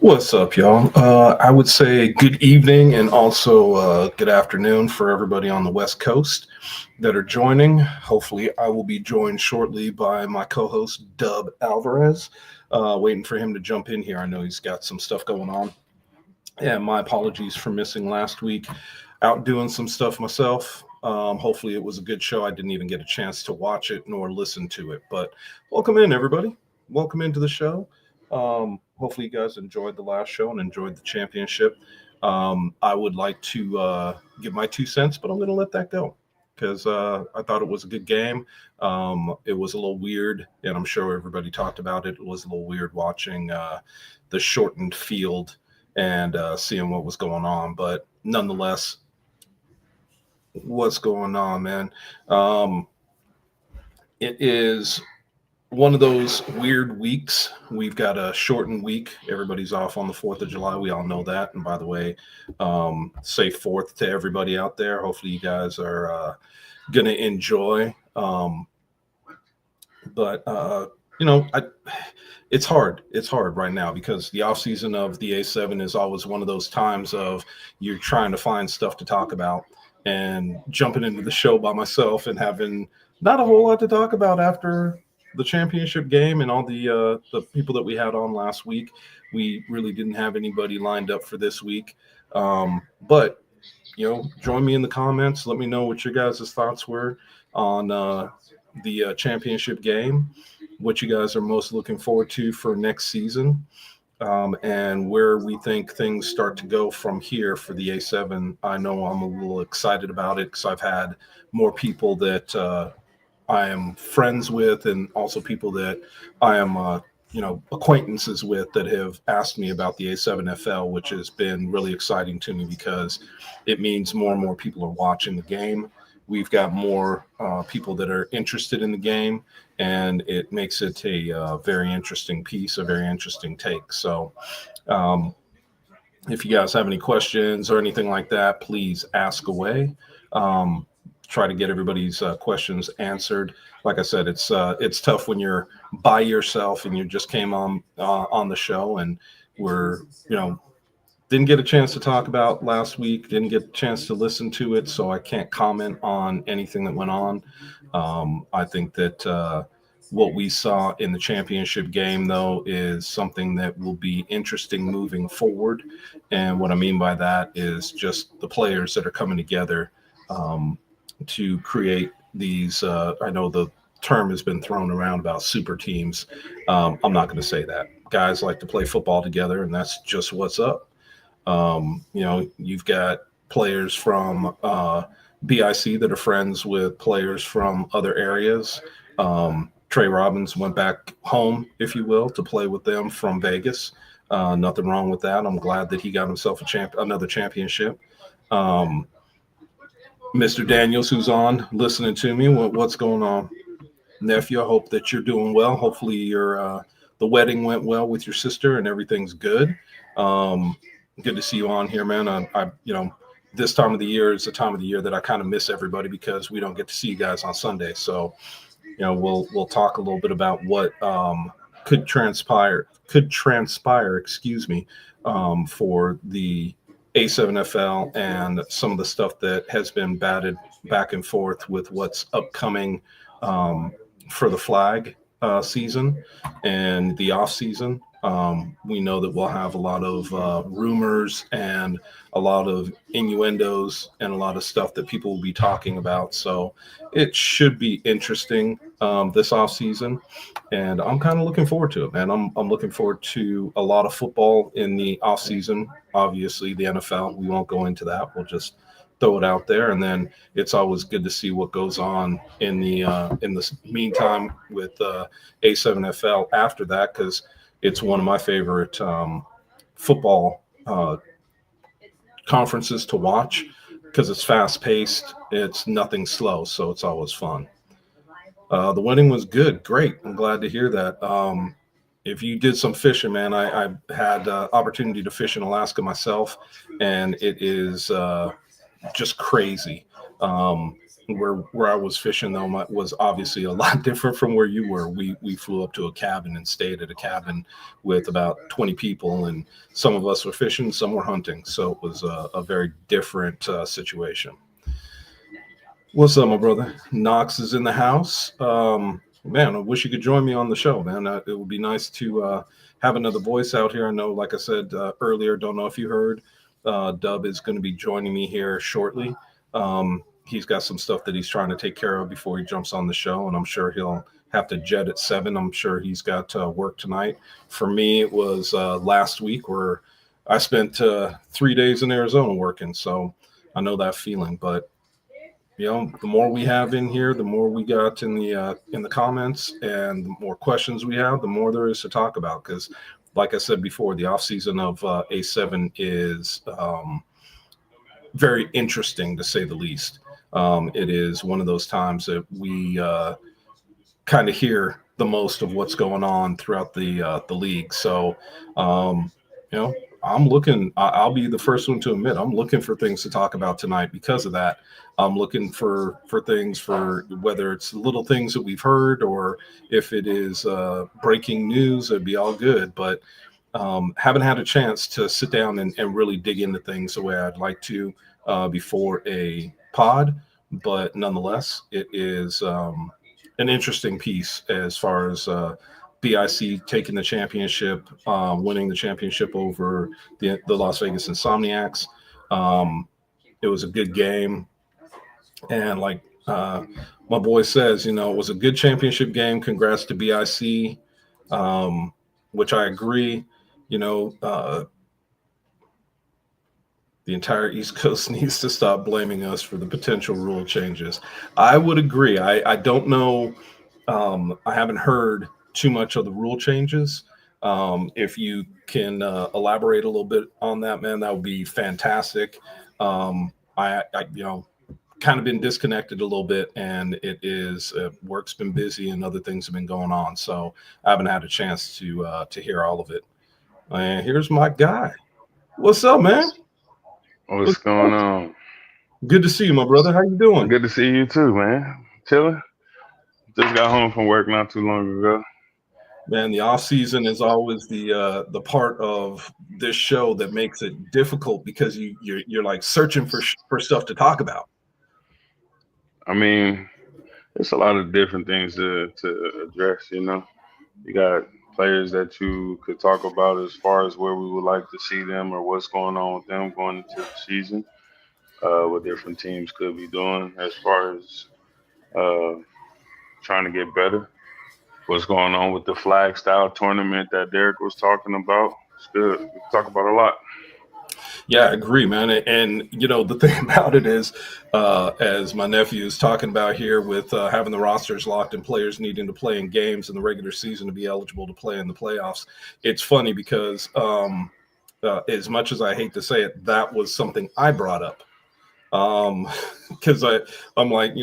What's up, y'all? I would say good evening and also good afternoon for everybody on the West Coast that are joining. Hopefully, I will be joined shortly by my co host, Dub Alvarez. Waiting for him to jump in here. I know he's got some stuff going on. And my apologies for missing last week. Out doing some stuff myself. Hopefully, it was a good show. I didn't even get a chance to watch it nor listen to it. But welcome in, everybody. Welcome into the show. Hopefully, you guys enjoyed the last show and enjoyed the championship. I would like to give my 2 cents, but I'm going to let that go because I thought it was a good game. It was a little weird, and I'm sure everybody talked about it. It was a little weird watching the shortened field and seeing what was going on. But nonetheless, what's going on, man? Um, it is one of those weird weeks. We've got a shortened week. Everybody's off on the 4th of July. We all know that. And by the way, safe 4th to everybody out there. Hopefully, you guys are going to enjoy. But it's hard. It's hard right now because the off season of the A7 is always one of those times of you're trying to find stuff to talk about and jumping into the show by myself and having not a whole lot to talk about after the championship game and all the people that we had on last week. We really didn't have anybody lined up for this week. But join me in the comments. Let me know what your guys' thoughts were on the championship game, what you guys are most looking forward to for next season, and where we think things start to go from here for the A7. I know I'm a little excited about it because I've had more people that I am friends with and also people that I am acquaintances with that have asked me about the A7FL, which has been really exciting to me because it means more and more people are watching the game. We've got more people that are interested in the game, and it makes it a very interesting piece, a very interesting take. So if you guys have any questions or anything like that, please ask away. Try to get everybody's questions answered. Like I said, it's tough when you're by yourself and you just came on the show and we're didn't get a chance to talk about last week, didn't get a chance to listen to it, so I can't comment on anything that went on. I think that what we saw in the championship game, though, is something that will be interesting moving forward. And what I mean by that is just the players that are coming together to create these. I know the term has been thrown around about super teams. I'm not going to say that. Guys like to play football together, and that's just what's up. You've got players from BIC that are friends with players from other areas. Trey Robbins went back home, if you will, to play with them from Vegas. Nothing wrong with that. I'm glad that he got himself another championship. Mr. Daniels, who's on listening to me, what's going on, nephew? I hope that you're doing well. Hopefully, the wedding went well with your sister and everything's good. Good to see you on here, man. I this time of the year is the time of the year that I kind of miss everybody because we don't get to see you guys on Sunday. So, we'll talk a little bit about what could transpire, excuse me, for the A7FL and some of the stuff that has been batted back and forth with what's upcoming for the flag season and the off season. We know that we'll have a lot of rumors and a lot of innuendos and a lot of stuff that people will be talking about. So it should be interesting this off season, and I'm kind of looking forward to it, man. I'm looking forward to a lot of football in the off season. Obviously, the NFL. We won't go into that. We'll just throw it out there, and then it's always good to see what goes on in the meantime with A7FL after that, because it's one of my favorite football conferences to watch because it's fast paced. It's nothing slow, so it's always fun. The wedding was good. Great. I'm glad to hear that. If you did some fishing, man, I had opportunity to fish in Alaska myself, and it is just crazy. Where I was fishing though was obviously a lot different from where you were. We flew up to a cabin and stayed at a cabin with about 20 people, and some of us were fishing, some were hunting. So it was a very different situation. What's up, my brother? Knox is in the house. Man, I wish you could join me on the show, man. It would be nice to have another voice out here. I know, like I said earlier, don't know if you heard, Dub is going to be joining me here shortly. He's got some stuff that he's trying to take care of before he jumps on the show, and I'm sure he'll have to jet at 7. I'm sure he's got work tonight. For me, it was last week where I spent 3 days in Arizona working, so I know that feeling. But the more we have in here, the more we got in the comments, and the more questions we have, the more there is to talk about. Because, like I said before, the off season of A7 is very interesting to say the least. It is one of those times that we kind of hear the most of what's going on throughout the league. So, you know, I'm looking. I'll be the first one to admit I'm looking for things to talk about tonight because of that. I'm looking for things, for whether it's little things that we've heard or if it is breaking news. It'd be all good, but haven't had a chance to sit down and really dig into things the way I'd like to before a pod. But nonetheless, it is an interesting piece as far as BIC taking the championship, winning the championship over the Las Vegas Insomniacs. It was a good game. And like my boy says, it was a good championship game. Congrats to BIC, which I agree. You know, the entire East Coast needs to stop blaming us for the potential rule changes. I would agree. I don't know. I haven't heard too much of the rule changes. If you can elaborate a little bit on that, man, that would be fantastic. I kind of been disconnected a little bit, and it is work's been busy and other things have been going on, so I haven't had a chance to hear all of it. And here's my guy. What's up, man? What's What's going up? on? Good to see you, my brother. How you doing? Good to see you too, man. Chilling. Just got home from work not too long ago. Man, the off season is always the part of this show that makes it difficult because you're like searching for stuff to talk about. I mean, it's a lot of different things to address. You got players that you could talk about as far as where we would like to see them or what's going on with them going into the season. What different teams could be doing as far as uh, trying to get better. What's going on with the flag style tournament that Derek was talking about? It's good. We can talk about a lot. Yeah, I agree, man. And the thing about it is, as my nephew is talking about here, with having the rosters locked and players needing to play in games in the regular season to be eligible to play in the playoffs, it's funny because as much as I hate to say it, that was something I brought up. Because I'm like,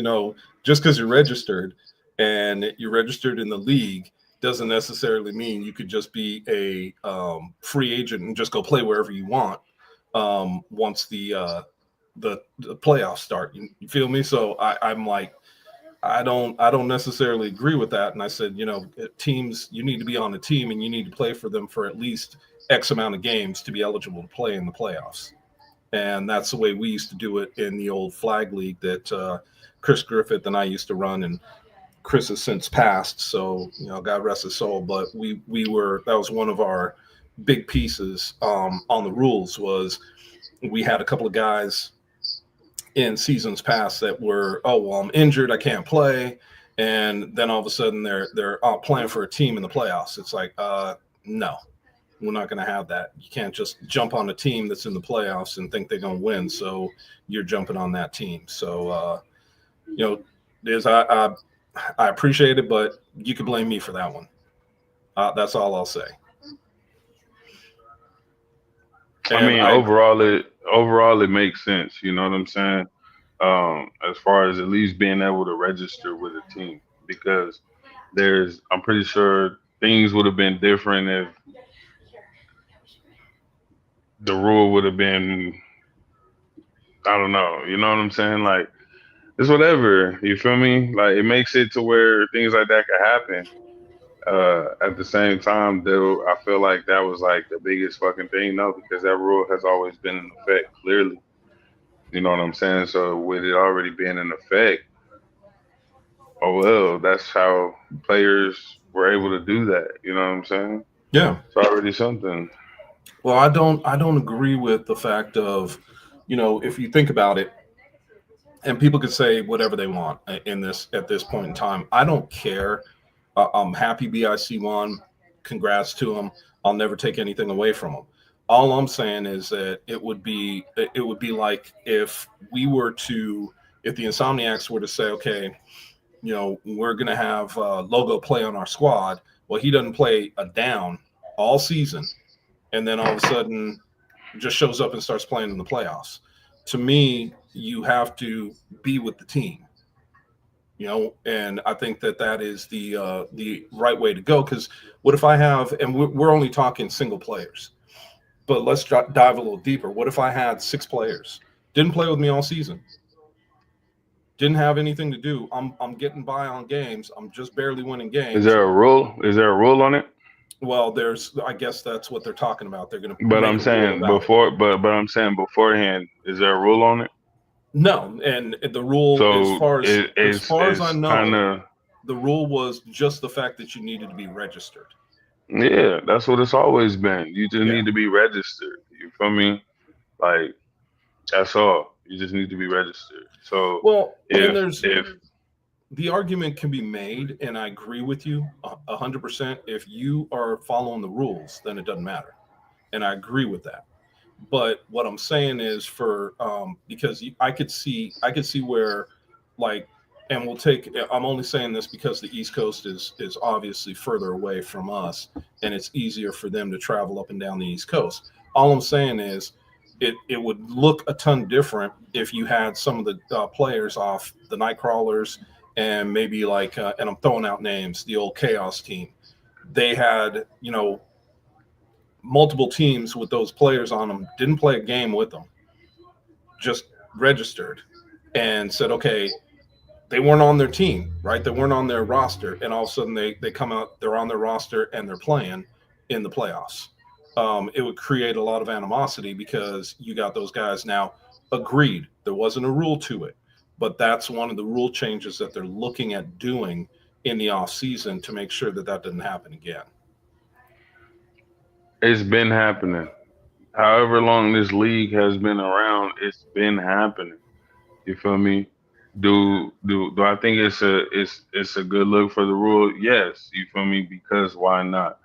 just because you're registered and you're registered in the league doesn't necessarily mean you could just be a free agent and just go play wherever you want once the playoffs start. You feel me? So I'm like, I don't necessarily agree with that. And I said, teams, you need to be on a team and you need to play for them for at least X amount of games to be eligible to play in the playoffs. And that's the way we used to do it in the old flag league that Chris Griffith and I used to run. And Chris has since passed, so God rest his soul. But we were that was one of our big pieces on the rules was we had a couple of guys in seasons past that were, oh well, I'm injured, I can't play, and then all of a sudden they're playing for a team in the playoffs. It's like, no, we're not going to have that. You can't just jump on a team that's in the playoffs and think they're going to win. So you're jumping on that team. So you know, there's I appreciate it, but you can blame me for that one. That's all I'll say. I And mean, I overall it makes sense. You know what I'm saying? As far as at least being able to register with a team, because I'm pretty sure things would have been different if the rule would have been, I don't know. You know what I'm saying? Like, it's whatever. You feel me? Like it makes it to where things like that could happen. At the same time, though, I feel like that was like the biggest fucking thing, though, because that rule has always been in effect. Clearly, you know what I'm saying. So with it already being in effect, oh well, that's how players were able to do that. You know what I'm saying? Yeah. It's already something. Well, I don't agree with the fact of, if you think about it, and people could say whatever they want in this at this point in time. I don't care. I'm happy BIC won. Congrats to him. I'll never take anything away from him. All I'm saying is that it would be like if we were to if the Insomniacs were to say, okay, we're going to have Logo play on our squad. Well, he doesn't play a down all season, and then all of a sudden just shows up and starts playing in the playoffs. To me, you have to be with the team, and I think that that is the right way to go. Because what if I have, and we're only talking single players, but let's dive a little deeper. What if I had six players, didn't play with me all season, didn't have anything to do? I'm getting by on games. I'm just barely winning Is games. there a rule? Is there a rule on it? Well, I guess that's what they're talking about. They're going to But make I'm a rule saying about it. before, but I'm saying beforehand, is there a rule on it? No, and the rule, as So far as it as is far as I is kind know, of the rule was just the fact that you needed to be registered. yeah. That's what it's always been. You just Yeah. need to be registered. You feel me? Like that's all. You just need to be registered. So Well, and if the argument can be made, and I agree with you 100%. If you are following the rules, then it doesn't matter, and I agree with that. But what I'm saying is for because I could see where, like, and we'll take. I'm only saying this because the East Coast is obviously further away from us, and it's easier for them to travel up and down the East Coast. All I'm saying is, it would look a ton different if you had some of the players off the Nightcrawlers and maybe like, and I'm throwing out names, the old Chaos team. They had multiple teams with those players on them, didn't play a game with them, just registered and said, okay, they weren't on their team, right? They weren't on their roster. And all of a sudden they come out, they're on their roster and they're playing in the playoffs. It would create a lot of animosity because you got those guys now. Agreed, there wasn't a rule to it, but that's one of the rule changes that they're looking at doing in the off season to make sure that that doesn't happen again. it's been happening, however long this league has been around, it's been happening. You feel me? Do I think it's a good look for the rule? Yes. You feel me? Because why not?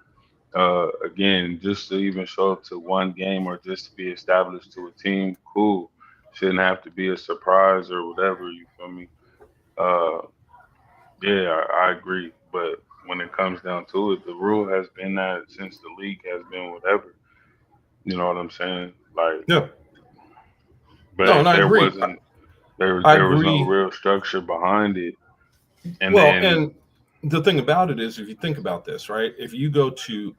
Again, just to even show up to one game or just to be established to a team, cool. Shouldn't have to be a surprise or whatever. You feel me? Uh, yeah, I agree. But when it comes down to it, the rule has been that since the league has been whatever. You know what I'm saying? Like, Yeah. No, but and I there agree. wasn't there I there was no agree. real structure behind it. And Well, then and the thing about it is, if you think about this, right? If you go to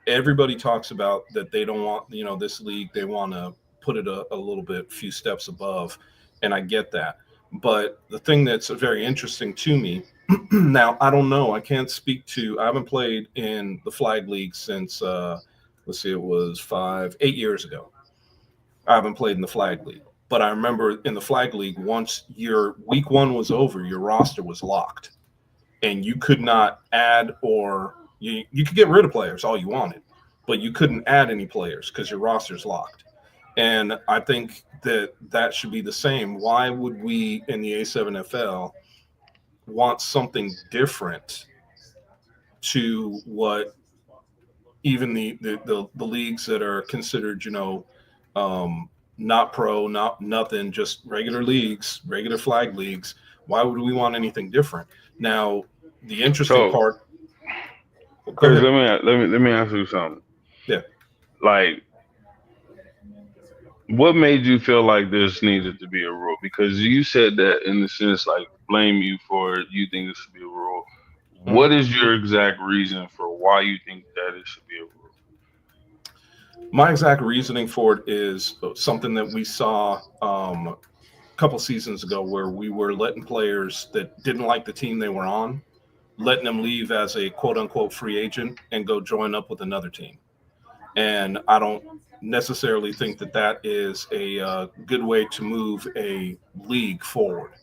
everybody talks about that they don't want, this league, they want to put it a little bit, few steps above. And I get that. But the thing that's very interesting to me, now, I don't know. I haven't played in the flag league since, let's see, it was 8 years ago. I haven't played in the flag league. But I remember in the flag league, once your week one was over, your roster was locked and you could not add, or you could get rid of players all you wanted, but you couldn't add any players because your roster's locked. And I think that that should be the same. Why would we in the A7FL want something different to what even the leagues that are considered, not pro, not nothing, just regular leagues, regular flag leagues? Why would we want anything different? Now, the interesting so part. Well, go Chris, ahead. let me ask you something. Yeah. Like, what made you feel like this needed to be a rule? Because you said that in the sense like blame you for it, you think it should be a rule. Mhm. What is your exact reason for why you think that it should be a rule? My exact reasoning for it is something that we saw couple seasons ago where we were letting players that didn't like the team they were on, letting them leave as a quote unquote free agent and go join up with another team. And I don't necessarily think that that is a good way to move a league forward.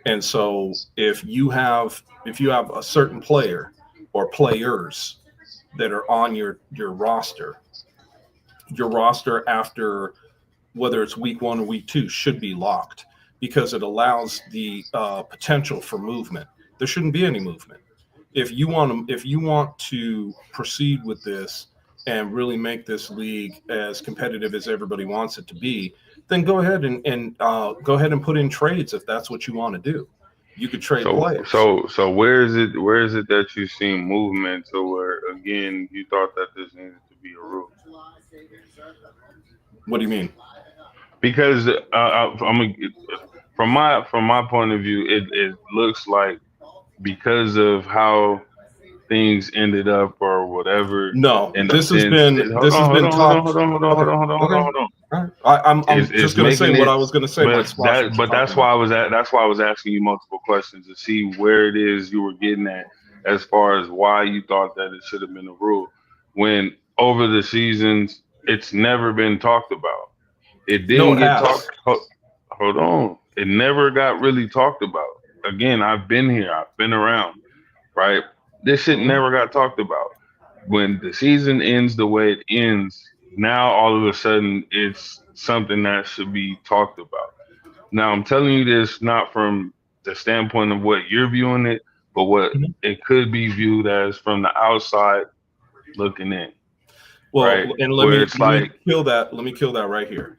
And so if you have a certain player or players that are on your roster after whether it's week one or week two should be locked because it allows the potential for movement. There shouldn't be any movement. If you want to proceed with this and really make this league as competitive as everybody wants it to be, then and go ahead and put in trades if that's what you want to do. You could trade players. So where is it that you've seen movement to where again you thought that this needed to be a rule? What do you mean? Because from my point of view, it looks like because of how things ended up or whatever No, in the sense. Hold this has on, hold been on, hold on, talked. hold on, hold on, hold Okay, on, hold on, hold on, okay. hold on. All right. I'm Is just gonna say making what it, I was gonna say might but squash what that you're but talking that's why about. I was asking you multiple questions to see where it is you were getting at as far as why you thought that it should have been a rule when over the seasons it's never been talked about. It No, didn't it get has. talked. Hold on, it never got really talked about. Again, I've been here, I've been around, right? This shit Mhm. never got talked about. When the season ends the way it ends, now all of a sudden it's something that should be talked about. Now I'm telling you this not from the standpoint of what you're viewing it, but what Mhm. it could be viewed as from the outside looking in, right? Well, and Where it's let me like, kill that. Let me kill that right here.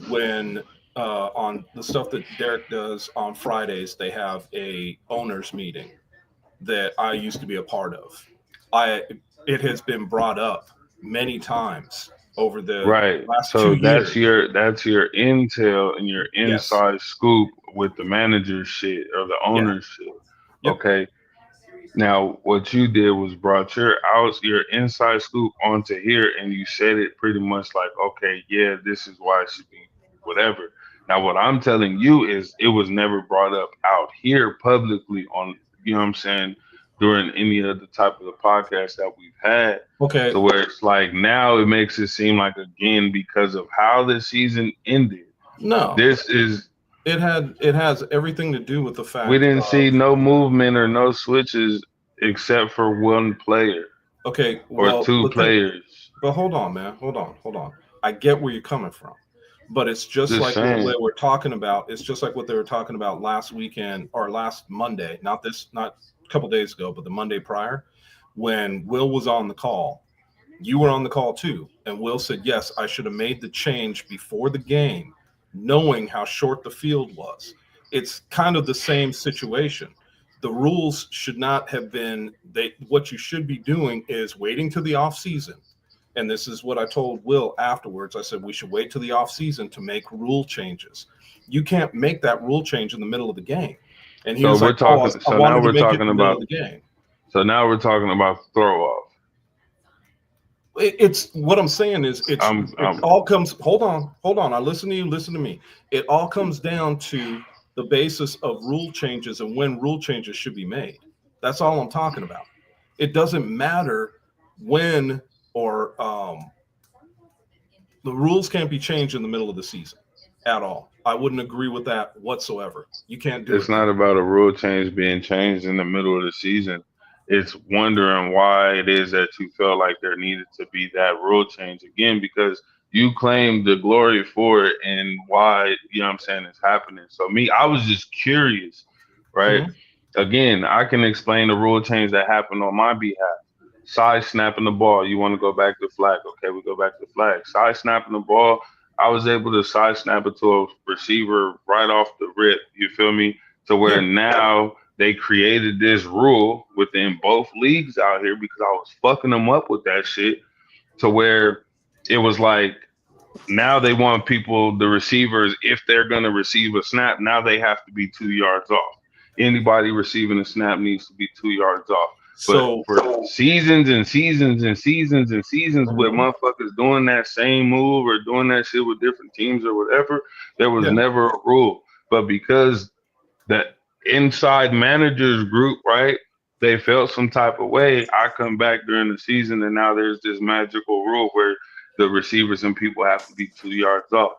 When on the stuff that Derek does on Fridays, they have a owners meeting that I used to be a part of. I It has been brought up many times over the right. last two So that's years. your intel and your Yes. inside scoop with the manager shit or the Yeah. owner shit. Yep. Okay. Now, what you did was brought your inside scoop onto here, and you said it pretty much like, okay, yeah, this is why it should be whatever. Now, what I'm telling you is it was never brought up out here publicly on, you know what I'm saying, during any other type of the podcast that we've had. Okay. To where it's like now it makes it seem like again because of how the season ended. No, This is it has everything to do with the we fact didn't of see no movement or no switches except for one player okay. or Well, two the thing. players. But hold on, man. Hold on. I get where you're coming from, but it's just Just like what saying. they were talking about. It's just like what they were talking about last weekend or last Monday. Not a couple days ago, but the Monday prior, when Will was on the call. You were on the call too, and Will said, "Yes, I should have made the change before the game, knowing how short the field was." It's kind of the same situation. The rules should not have been they what you should be doing is waiting to the off season. And this is what I told Will afterwards. I said we should wait to the off season to make rule changes. You can't make that rule change in the middle of the game. And he So was like, we're "Oh, talking. I So now wanted to we're make it in talking the middle of about. the game." So now we're talking about throw off. It's what I'm saying is it I'm all comes hold on, I listen to you, listen to me. It all comes down to the basis of rule changes and when rule changes should be made. That's all I'm talking about. It doesn't matter when or the rules can't be changed in the middle of the season at all. I wouldn't agree with that whatsoever. You can't do it's it then. not about a rule change being changed in the middle of the season. It's wondering why it is that you felt like there needed to be that rule change again because you claim the glory for it and why, you know what I'm saying, it's happening. So me, I was just curious, right? Mhm. Again, I can explain the rule change that happened on my behalf. Side snapping the ball. You want to go back to flag. Okay, we go back to flag. Side snapping the ball. I was able to side snap it to a receiver right off the rip. You feel me? To where Yeah. now they created this rule within both leagues out here because I was fucking them up with that shit. To where it was like now they want people, the receivers, if they're going to receive a snap, now they have to be 2 yards off. Anybody receiving a snap needs to be 2 yards off. But So for seasons and seasons and seasons and seasons with mhm. motherfuckers doing that same move or doing that shit with different teams or whatever, there was Yeah. never a rule. but because the inside managers group, right, they felt some type of way. I come back during the season, and now there's this magical rule where the receivers and people have to be 2 yards off.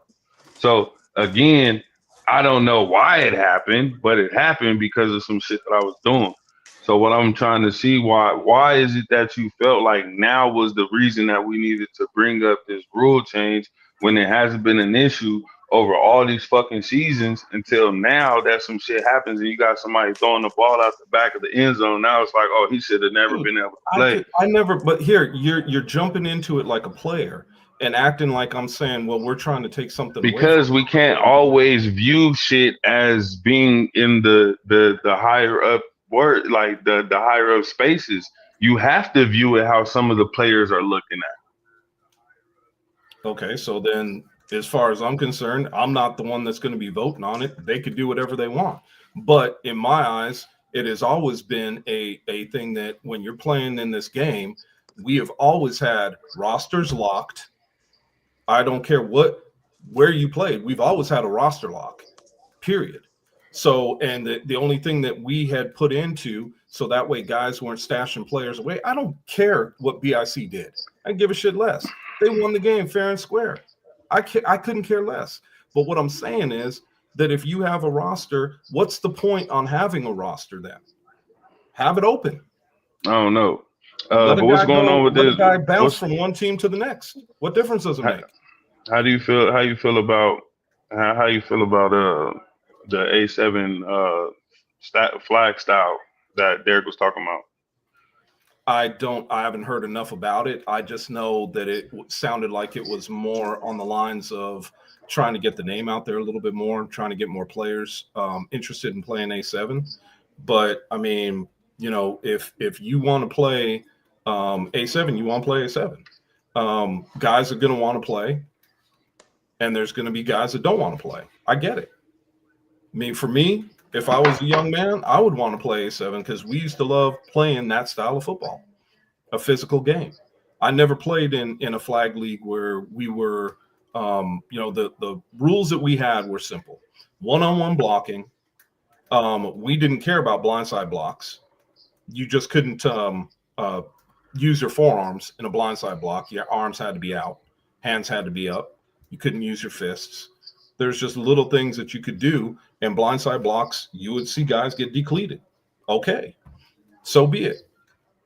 So again, I don't know why it happened, but it happened because of some shit that I was doing. So what I'm trying to see, why is it that you felt like now was the reason that we needed to bring up this rule change when it hasn't been an issue over all these fucking seasons until now that some shit happens and you got somebody throwing the ball out the back of the end zone. Now it's like, oh, he should have never been able to play. I never, but here you're jumping into it like a player and acting like I'm saying, well, we're trying to take something away from Because we can't always view shit as being in the higher up word, like the higher up spaces. You have to view it how some of the players are looking at. Okay, so then as far as I'm concerned, I'm not the one that's going to be voting on it. They could do whatever they want. But in my eyes, it has always been a thing that when you're playing in this game, we have always had rosters locked. I don't care where you played. We've always had a roster lock, period. So, and the only thing that we had put into so that way guys weren't stashing players away. I don't care what BIC did. I give a shit less. They won the game fair and square. I couldn't care less. But what I'm saying is that if you have a roster, what's the point on having a roster then? Have it open. I don't know. But what's going on with this? Let a guy bounce from one team to the next. What difference does it make? How do you feel? How you feel about the A7 flag style that Derek was talking about? I haven't heard enough about it. I just know that it sounded like it was more on the lines of trying to get the name out there a little bit more, trying to get more players interested in playing A7. But I mean, you know, if you want to play A7, you want to play A7. Guys are going to want to play, and there's going to be guys that don't want to play. I get it. I mean, for me, if I was a young man, I would want to play A7 because we used to love playing that style of football, a physical game. I never played in a flag league where we were, you know, the rules that we had were simple. One-on-one blocking. We didn't care about blindside blocks. You just couldn't use your forearms in a blindside block. Your arms had to be out. Hands had to be up. You couldn't use your fists. There's just little things that you could do. And blindside blocks, you would see guys get decleated. Okay, so be it.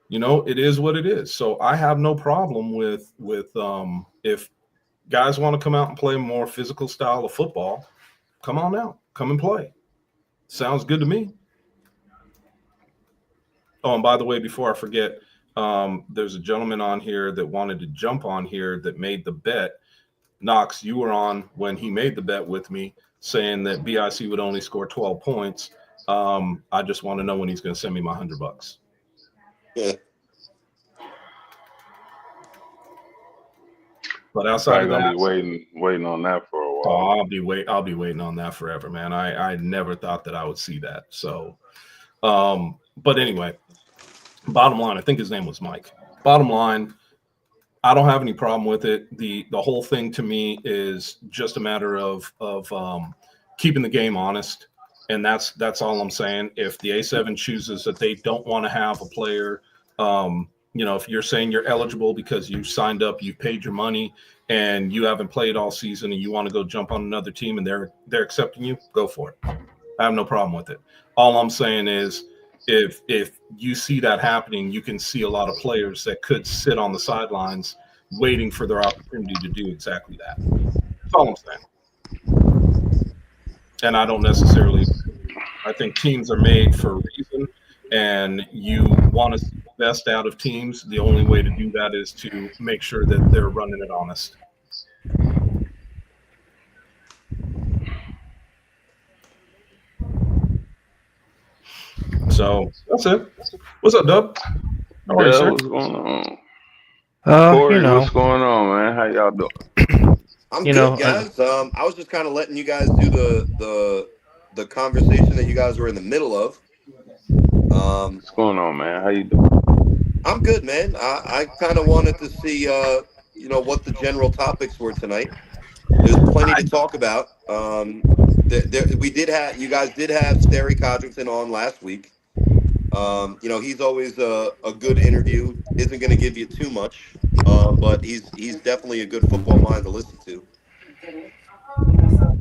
You know, it is what it is. So I have no problem with if guys want to come out and play a more physical style of football, come on out, come and play. Sounds good to me. Oh, and by the way, before I forget, there's a gentleman on here that wanted to jump on here that made the bet. Knox, you were on when he made the bet with me, saying that BIC would only score 12 points. I just want to know when he's going to send me my $100. Yeah. But outside of that, I'll be waiting on that for a while. Oh, I'll be waiting on that forever, man. I never thought that I would see that. So, but anyway, bottom line, I think his name was Mike. Bottom line, I don't have any problem with it. The whole thing to me is just a matter of keeping the game honest, and that's all I'm saying. If the A7 chooses that they don't want to have a player, you know, if you're saying you're eligible because you signed up, you paid your money, and you haven't played all season, and you want to go jump on another team, and they're accepting you, go for it. I have no problem with it. All I'm saying is, if you see that happening, you can see a lot of players that could sit on the sidelines waiting for their opportunity to do exactly that. That's all I'm saying. And I don't necessarily – I think teams are made for a reason, and you want to see the best out of teams. The only way to do that is to make sure that they're running it honest. So that's it. What's up, Dub? How are you, sir? What's going on? Corey, You know, what's going on, man? How y'all doing? I'm You good, know, guys. I was just kind of letting you guys do the conversation that you guys were in the middle of. What's going on, man? How you doing? I'm good, man. I kind of wanted to see, you know, what the general topics were tonight. There's plenty to talk about. we did have you guys did have Sterry Codrington on last week. He's always a good interview. Isn't going to give you too much, but he's definitely a good football mind to listen to.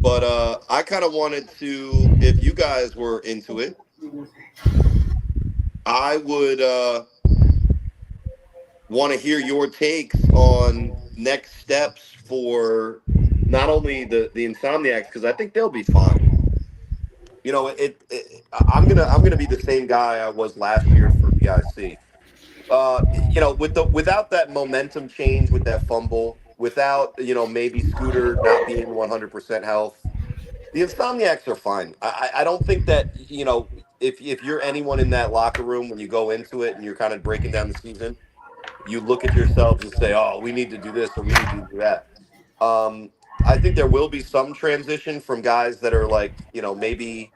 But I kind of wanted to, if you guys were into it, I would want to hear your takes on next steps for not only the Insomniacs, because I think they'll be fine. I'm gonna be the same guy I was last year for BIC. Without that momentum change with that fumble, without maybe Scooter not being 100% health, the Insomniacs are fine. I don't think that if you're anyone in that locker room when you go into it and you're kind of breaking down the season, you look at yourselves and say, "Oh, we need to do this or we need to do that." Um, I think there will be some transition from guys that are like maybe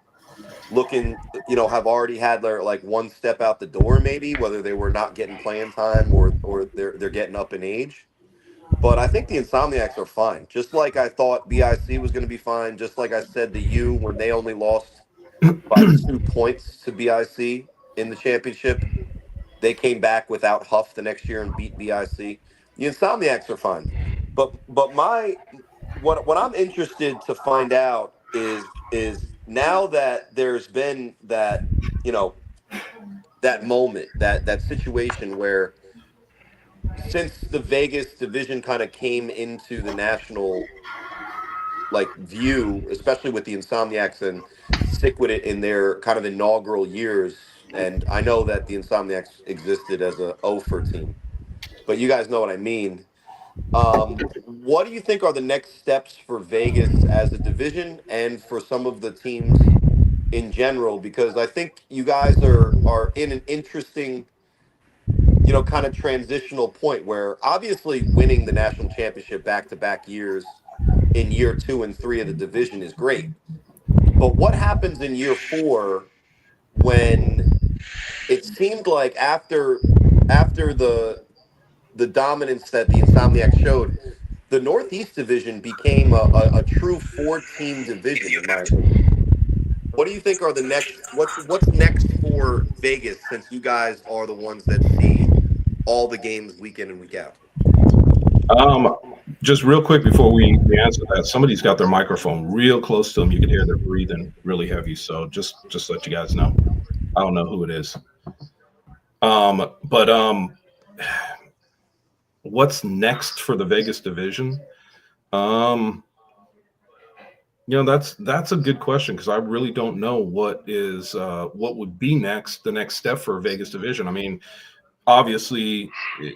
looking, have already had their like one step out the door, maybe whether they were not getting playing time or they're getting up in age. But I think the Insomniacs are fine. Just like I thought BIC was going to be fine. Just like I said to you when they only lost by 2 points to BIC in the championship, they came back without Huff the next year and beat BIC. The Insomniacs are fine. But my what I'm interested to find out is now that there's been that that moment, that situation where since the Vegas division kind of came into the national like view, especially with the Insomniacs and stick with it in their kind of inaugural years. And I know that the Insomniacs existed as a OFER team, but you guys know what I mean. What do you think are the next steps for Vegas as a division and for some of the teams in general? Because I think you guys are in an interesting, kind of transitional point where obviously winning the national championship back to back years in year 2 and 3 of the division is great. But what happens in year 4 when it seemed like after the dominance that the Insomniacs showed, the Northeast division became a true 4-team division, in my opinion. What do you think are the next? What's next for Vegas since you guys are the ones that see all the games week in and week out? Um, just real quick before we answer that, somebody's got their microphone real close to them. You can hear they're breathing really heavy. So just let you guys know. I don't know who it is. But what's next for the Vegas division? Um, that's a good question because I really don't know what would be next, the next step for Vegas division. I mean, obviously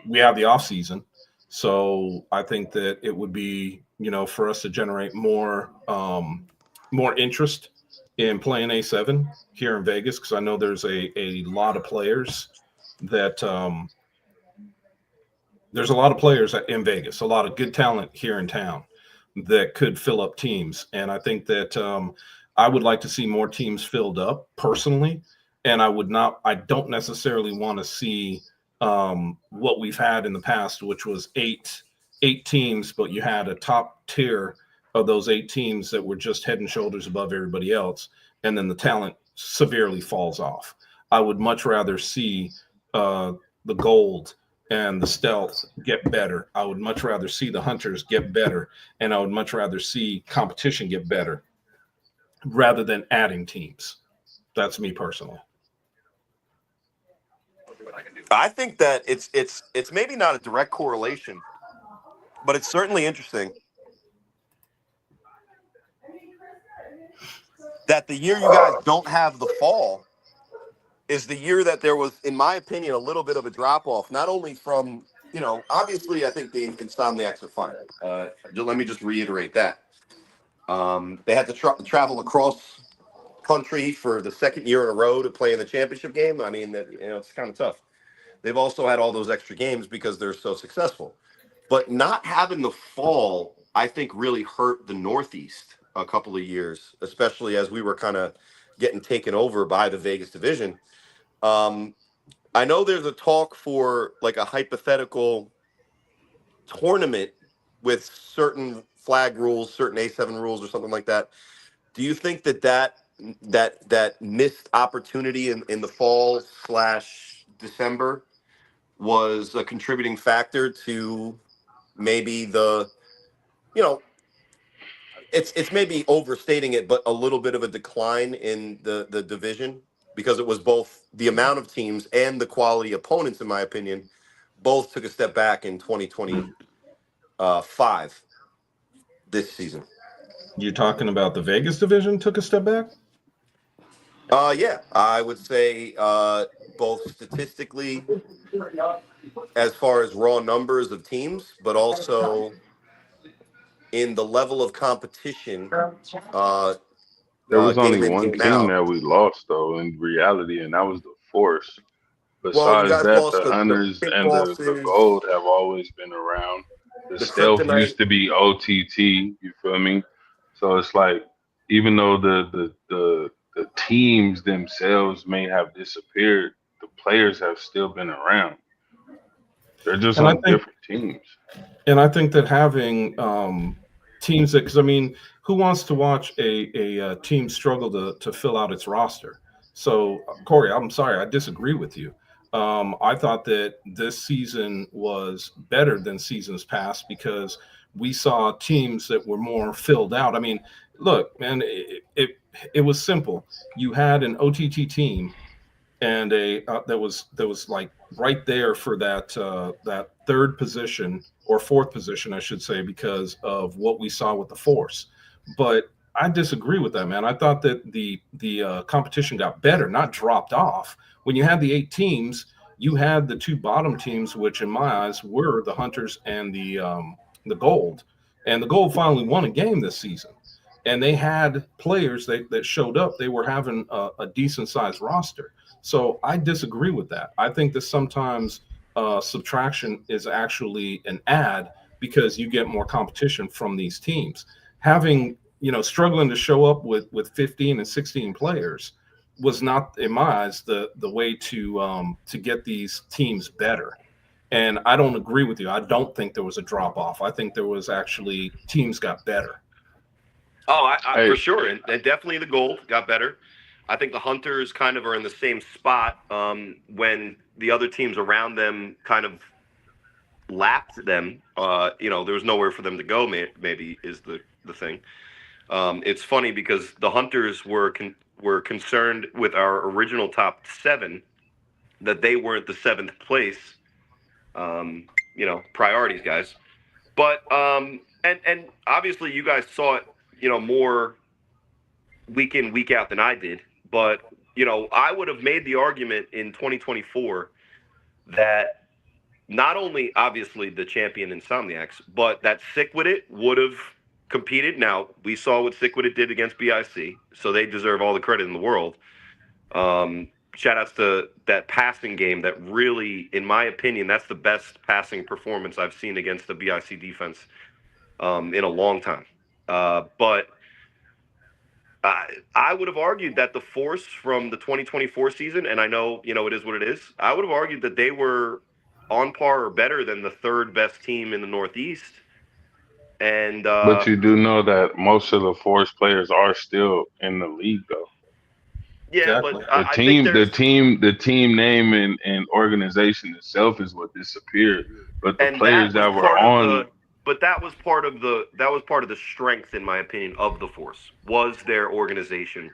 we have the off season, so I think that it would be for us to generate more interest in playing A7 here in Vegas because I know there's a lot of players that there's a lot of players in Vegas, a lot of good talent here in town that could fill up teams. And I think that I would like to see more teams filled up personally. And I don't necessarily want to see what we've had in the past, which was eight teams, but you had a top tier of those 8 teams that were just head and shoulders above everybody else. And then the talent severely falls off. I would much rather see the gold and the stealth get better. I would much rather see the hunters get better, and I would much rather see competition get better rather than adding teams. That's me personally. I think that it's maybe not a direct correlation, but it's certainly interesting that the year you guys don't have the fall is the year that there was, in my opinion, a little bit of a drop off. Not only from obviously, I think the Insomniacs are fine. Let me just reiterate that they had to travel across country for the second year in a row to play in the championship game. I mean, that it's kind of tough. They've also had all those extra games because they're so successful. But not having the fall, I think, really hurt the Northeast a couple of years, especially as we were kind of getting taken over by the Vegas division. Um, I know there's a talk for like a hypothetical tournament with certain flag rules, certain A7 rules, or something like that. Do you think that missed opportunity in the fall slash December was a contributing factor to maybe the, you know, it's maybe overstating it, but a little bit of a decline in the division, because it was both the amount of teams and the quality opponents, in my opinion, both took a step back in 2025 this season. You talking about the Vegas division took a step back? Yeah, I would say both statistically, as far as raw numbers of teams, but also in the level of competition, uh, There was only game in, one game team out. that we lost though in reality, and that was the Force. Well, you Besides guys that, lost the the Hunters pick and the losses, Gold have always been around. The the Stealth kryptonite. used to be OTT. You feel me? So it's like even though the teams themselves may have disappeared, the players have still been around. They're just And I on think different teams. that having teams that, because I mean, who wants to watch a team struggle to fill out its roster? So, Corey, I'm sorry, I disagree with you. I thought that this season was better than seasons past because we saw teams that were more filled out. I mean, look, man, it was simple. You had an OTT team and a that was like right there for that third position or fourth position, I should say, because of what we saw with the Force. But I disagree with that, man. I thought that the competition got better, not dropped off. When you had the 8 teams, you had the 2 bottom teams, which in my eyes were the Hunters and the Gold, and the Gold finally won a game this season. And they had players that showed up. They were having a decent sized roster. So I disagree with that. I think that sometimes subtraction is actually an add because you get more competition from these teams. Having, struggling to show up with 15 and 16 players was not, in my eyes, the way to get these teams better. And I don't agree with you. I don't think there was a drop off. I think there was actually teams got better. Oh, for Hey, sure, and definitely the Gold got better. I think the Hunters kind of are in the same spot when the other teams around them kind of lapped them. There was nowhere for them to go. Maybe is the thing. It's funny because the Hunters were concerned with our original top seven, that they weren't the seventh place. Priorities, guys. But and obviously you guys saw it, more week in week out than I did. But I would have made the argument in 2024 that not only obviously the champion Insomniacs, but that Sick With It would have competed. Now we saw what Sick With It did against BIC, so they deserve all the credit in the world. Shout outs to that passing game that really, in my opinion, that's the best passing performance I've seen against the BIC defense in a long time. But I would have argued that the Force from the 2024 season, and I know, it is what it is. I would have argued that they were on par or better than the third best team in the Northeast. And but you do know that most of the Force players are still in the league though. yeah, but Exactly. The I think team, the there's team, the team name and organization itself is what disappeared. But the and that players was that were part of the on, but that was part of the strength, in my opinion, of the Force, was their organization,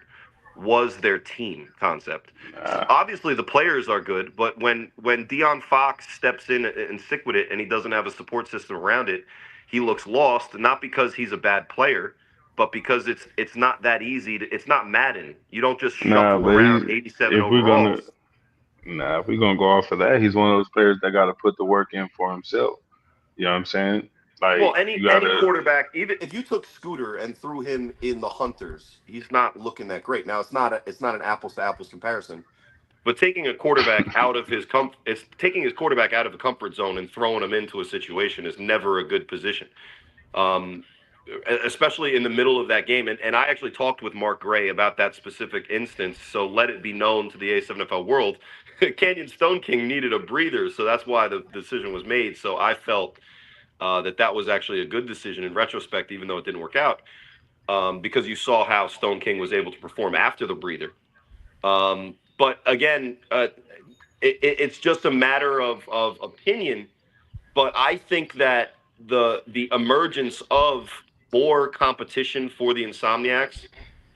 was their team concept. nah, Obviously the players are good, but when Dion Fox steps in and stick with it and he doesn't have a support system around it, he looks lost, not because he's a bad player, but because it's not that easy it's not Madden. You don't just nah. shuffle But around 87 if we're gonna, overalls. if we're gonna go off of that, he's one of those players that got to put the work in for himself. You know what I'm saying? Well, Like any you any gotta. quarterback, even if you took Scooter and threw him in the Hunters, he's not looking that great. Now it's not an apples to apples comparison, but taking a quarterback out of it's taking his quarterback out of a comfort zone and throwing him into a situation is never a good position. Um, Especially in the middle of that game. And I actually talked with Mark Gray about that specific instance. So let it be known to the A7FL world, Canyon Stone King needed a breather. So that's why the decision was made. So I felt that was actually a good decision in retrospect, even though it didn't work out. because you saw how Stone King was able to perform after the breather. But again, it's just a matter of opinion. But I think that the emergence of more competition for the Insomniacs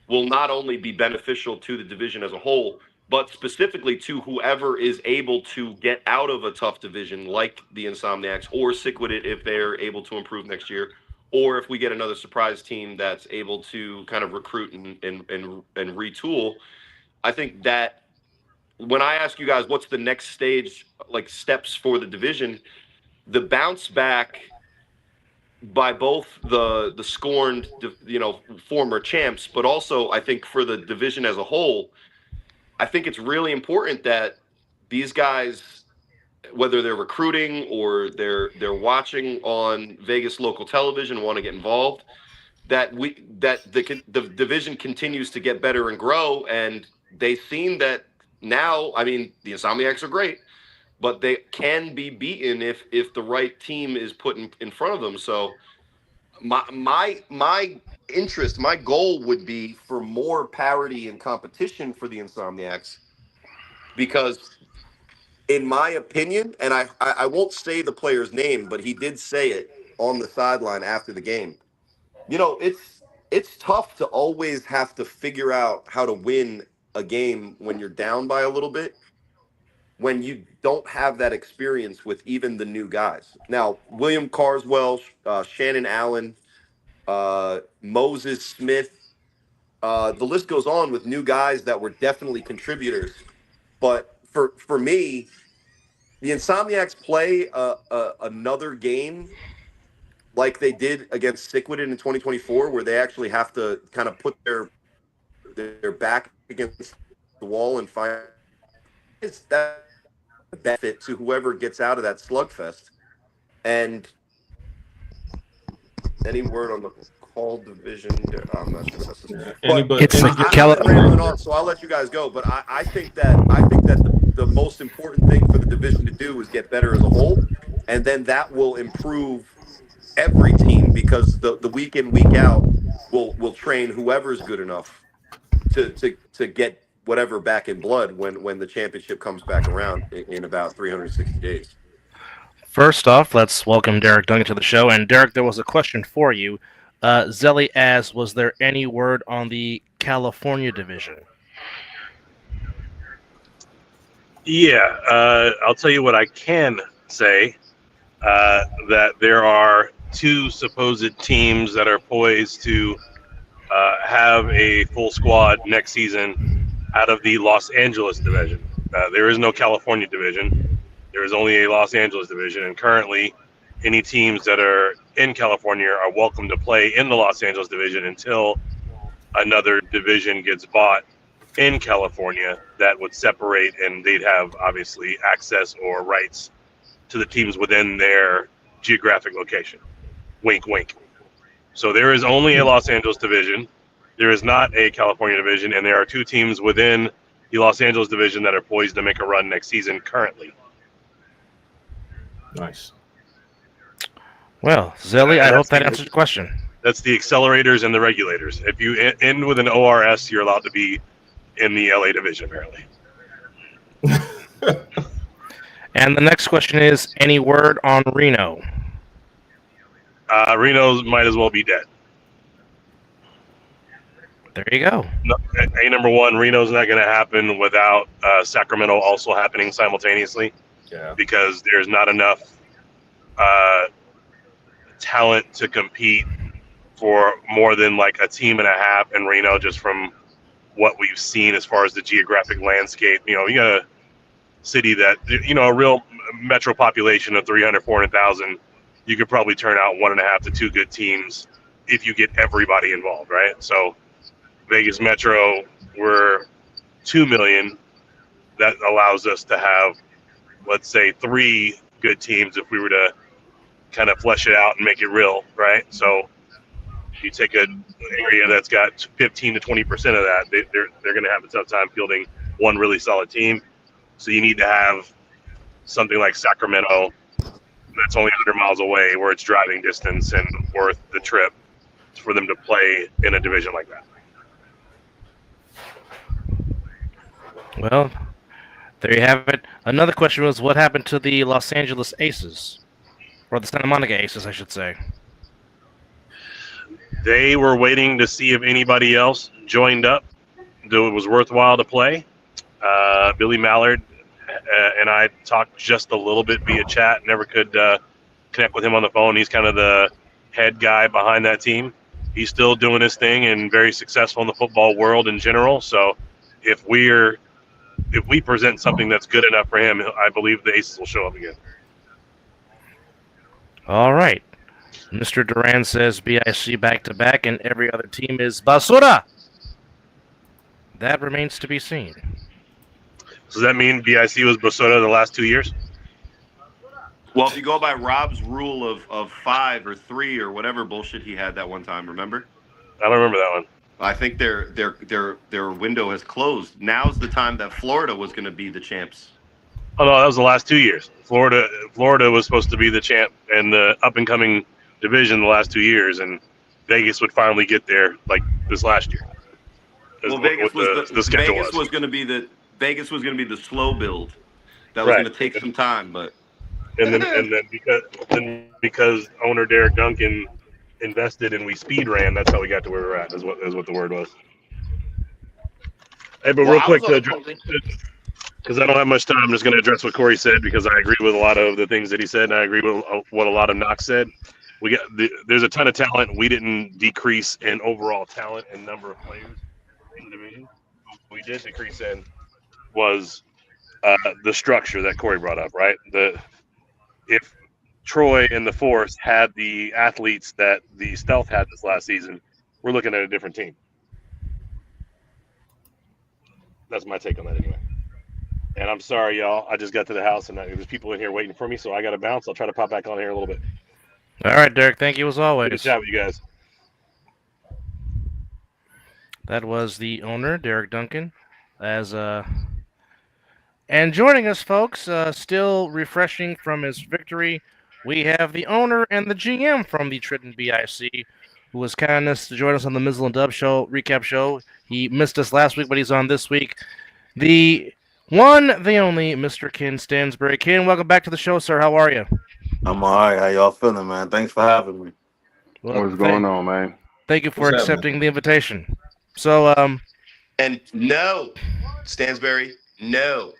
will not only be beneficial to the division as a whole, but specifically to whoever is able to get out of a tough division like the Insomniacs, or Siquidit if they're able to improve next year, or if we get another surprise team that's able to kind of recruit and retool. I think that when I ask you guys what's the next stage, like steps for the division, the bounce back by both the scorned, former champs, but also I think for the division as a whole, I think it's really important that these guys, whether they're recruiting or they're watching on Vegas local television, want to get involved, that the division continues to get better and grow, and they've seen that now. I mean, the Insomniacs are great, but they can be beaten if the right team is put in front of them. So my interest, my goal would be for more parity and competition for the Insomniacs, because in my opinion, and I won't say the player's name, but he did say it on the sideline after the game. It's tough to always have to figure out how to win a game when you're down by a little bit, when you don't have that experience with even the new guys. Now, William Carswell, Shannon Allen, Moses Smith, the list goes on with new guys that were definitely contributors. But for me, the Insomniacs play another game like they did against Siquidit in 2024, where they actually have to kind of put their back against the wall and find that benefit to whoever gets out of that slugfest. And any word on the call division? I'm not sure what this is. But Anybody? I've been rambling on, so I'll let you guys go. But I think that the most important thing for the division to do is get better as a whole, and then that will improve every team, because the week in week out will train whoever's good enough to get whatever back in blood when the championship comes back around in about 360 days. First off, let's welcome Derek Duncan to the show. And Derek, there was a question for you. Zelly asks, was there any word on the California division? Yeah, I'll tell you what I can say, that there are two supposed teams that are poised to have a full squad next season out of the Los Angeles division. There is no California division. There is only a Los Angeles division, and currently any teams that are in California are welcome to play in the Los Angeles division until another division gets bought in California that would separate, and they'd have obviously access or rights to the teams within their geographic location. Wink, wink. So there is only a Los Angeles division. There is not a California division, and there are two teams within the Los Angeles division that are poised to make a run next season currently. Nice. Well, Zelly, I hope that answers the question. That's the accelerators and the regulators. If you end with an ORS, you're allowed to be in the LA division, apparently. And the next question is, any word on Reno? Reno might as well be dead. There you go. No, number one, Reno's not going to happen without Sacramento also happening simultaneously. Yeah. Because there's not enough talent to compete for more than like a team and a half in Reno, just from what we've seen as far as the geographic landscape. You got a city that, a real metro population of 300, 400,000. You could probably turn out 1.5 to 2 good teams if you get everybody involved, right? So Vegas Metro, we're 2 million. That allows us to have, let's say, 3 good teams if we were to kind of flesh it out and make it real, right? So you take an area that's got 15 to 20% of that, they're going to have a tough time fielding one really solid team. So you need to have something like Sacramento that's only 100 miles away, where it's driving distance and worth the trip, for them to play in a division like that. Well, there you have it. Another question was, what happened to the Los Angeles Aces? Or the Santa Monica Aces, I should say. They were waiting to see if anybody else joined up, though it was worthwhile to play. Billy Mallard and I talked just a little bit via chat. Never could connect with him on the phone. He's kind of the head guy behind that team. He's still doing his thing and very successful in the football world in general. So if we present something that's good enough for him, I believe the Aces will show up again. All right. Mr. Duran says BIC back-to-back, and every other team is basura. That remains to be seen. So does that mean BIC was Basura the last 2 years? Well, if you go by Rob's rule of 5 or 3 or whatever bullshit he had that one time, remember? I don't remember that one. I think their window has closed. Now's the time that Florida was going to be the champs. Oh no, that was the last 2 years. Florida was supposed to be the champ and the up and coming division the last 2 years, and Vegas would finally get there like this last year. Well, Vegas was going to be the slow build. That was going to take some time, but and then because owner Derek Duncan invested and we speed ran, that's how we got to where we're at. Is what the word was. Hey, but real quick to address, because I don't have much time, I'm just going to address what Corey said because I agree with a lot of the things that he said, and I agree with what a lot of Knox said. There's a ton of talent. We didn't decrease in overall talent and number of players in the division. What we did decrease in was the structure that Corey brought up, right? If Troy and the Force had the athletes that the Stealth had this last season, we're looking at a different team. That's my take on that anyway. And I'm sorry, y'all. I just got to the house and there's people in here waiting for me, so I got to bounce. I'll try to pop back on here a little bit. All right, Derek. Thank you as always. Good to chat with you guys. That was the owner, Derek Duncan, and joining us, folks, still refreshing from his victory, we have the owner and the GM from the Triton BIC, who was kind enough to join us on the Mizzle and Dub show recap show. He missed us last week, but he's on this week. The one, the only, Mr. Ken Stansbury. Ken, welcome back to the show, sir. How are you? I'm all right. How y'all feeling, man? Thanks for having me. Well, What's going on, man? Thank you for accepting the invitation. So, and no, Stansbury, no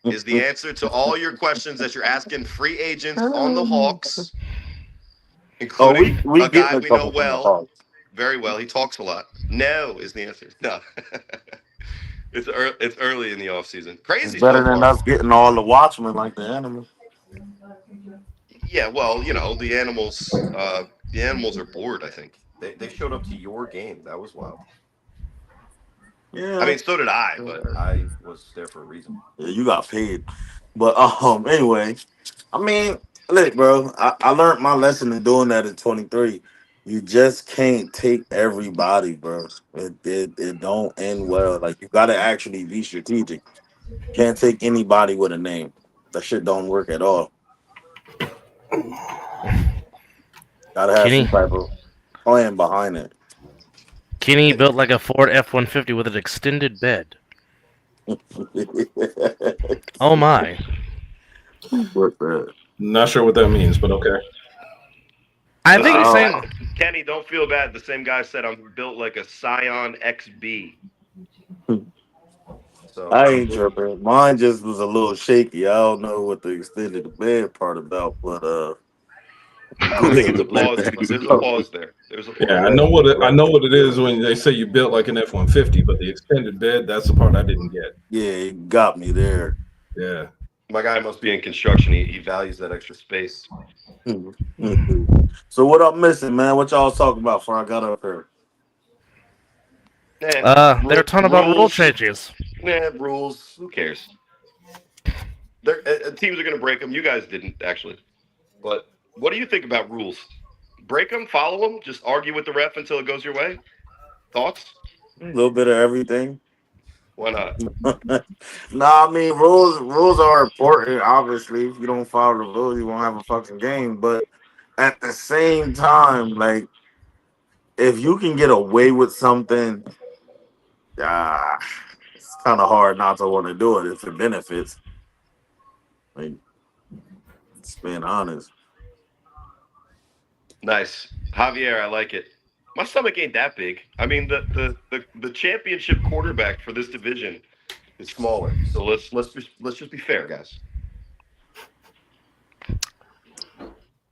is the answer to all your questions that you're asking free agents on the Hawks, including a guy we know well, very well. He talks a lot. No is the answer. No. It's early in the offseason. Crazy. It's better than us getting all the Watchmen like the animals. Yeah, well, the animals are bored, I think. They showed up to your game. That was wild. Yeah. I mean, so did I, but I was there for a reason. Yeah, you got paid. But anyway, I mean, look, bro, I learned my lesson in doing that at 23. You just can't take everybody, bro. It don't end well. Like, you gotta actually be strategic. Can't take anybody with a name. That shit don't work at all. Gotta have some type of plan behind it. Kenny built like a Ford F-150 with an extended bed. Oh my! What's that? Not sure what that means, but okay. I think he's saying, Kenny, don't feel bad. The same guy said I'm built like a Scion XB. So I ain't tripping. Mine just was a little shaky. I don't know what the extended bed part about, but there's a pause. There's a pause there. There's a pause. Yeah, I know what it is when they say you built like an F-150, but the extended bed, that's the part I didn't get. Yeah, it got me there. Yeah. My guy must be in construction. He values that extra space. So what I'm missing, man? What y'all was talking about before I got up here? there are a ton about rule changes. Rules. Who cares? Teams are going to break them. You guys didn't, actually. But what do you think about rules? Break them, follow them, just argue with the ref until it goes your way? Thoughts? A little bit of everything. Why not? Nah, I mean, rules are important, obviously. If you don't follow the rules, you won't have a fucking game. But at the same time, like, if you can get away with something, ah, it's kind of hard not to want to do it if it benefits. Like, just being honest. Nice, Javier. I like it. My stomach ain't that big. I mean, the championship quarterback for this division is smaller. So let's just be fair, guys.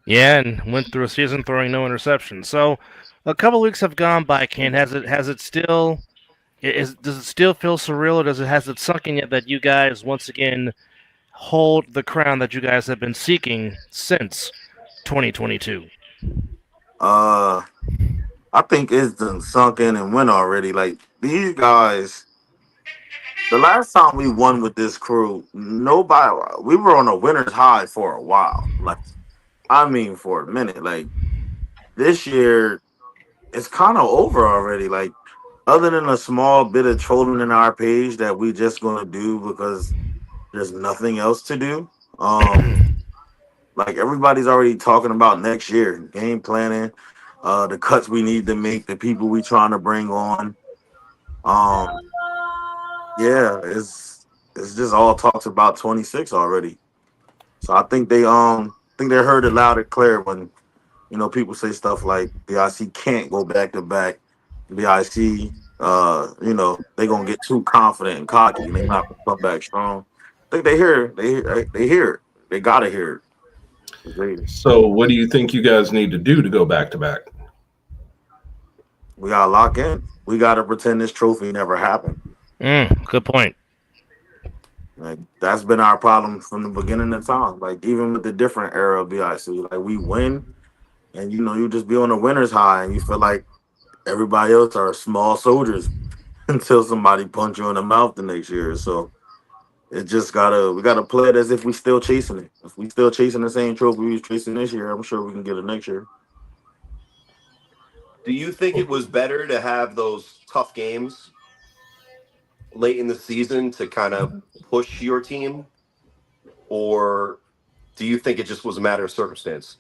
Yeah, and went through a season throwing no interceptions. So a couple weeks have gone by. Ken, has it still does it still feel surreal, or has it sunk in yet that you guys once again hold the crown that you guys have been seeking since 2022? Uh, I think it's done sunk in and went already. Like these guys, the last time we won with this crew, nobody. We were on a winner's high for a while. Like I mean, for a minute. Like this year, it's kind of over already. Like other than a small bit of trolling in our page that we just gonna do because there's nothing else to do. Like everybody's already talking about next year, game planning, the cuts we need to make, the people we trying to bring on. Um, yeah, it's just all talks about 26 already. So I think they heard it loud and clear when people say stuff like the IC can't go back to back. The IC, they gonna get too confident and cocky, and they not gonna come back strong. I think they hear it. They hear it. They gotta hear it. So, what do you think you guys need to do to go back to back? We gotta lock in. We gotta pretend this trophy never happened. Good point. Like that's been our problem from the beginning of time. Like even with the different era of BIC, like we win, and you just be on a winner's high, and you feel like everybody else are small soldiers until somebody punch you in the mouth the next year. So we gotta play it as if we still chasing it. If we still chasing the same trophy we was chasing this year, I'm sure we can get it next year. Do you think it was better to have those tough games late in the season to kind of push your team, or do you think it just was a matter of circumstance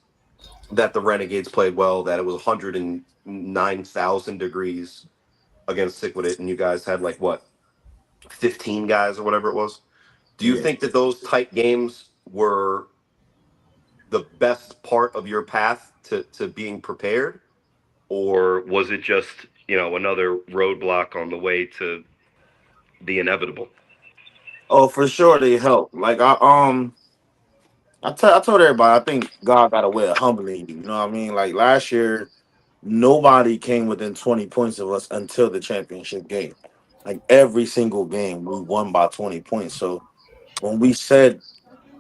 that the Renegades played well, that it was 109,000 degrees against Siquidit, and you guys had like what 15 guys or whatever it was? Do you Yeah. think that those tight games were the best part of your path to being prepared, or was it just another roadblock on the way to the inevitable? Oh, for sure they help. Like I told everybody I think God got a way of humbling you. You know what I mean? Like last year, nobody came within 20 points of us until the championship game. Like every single game, we won by 20 points. So when we said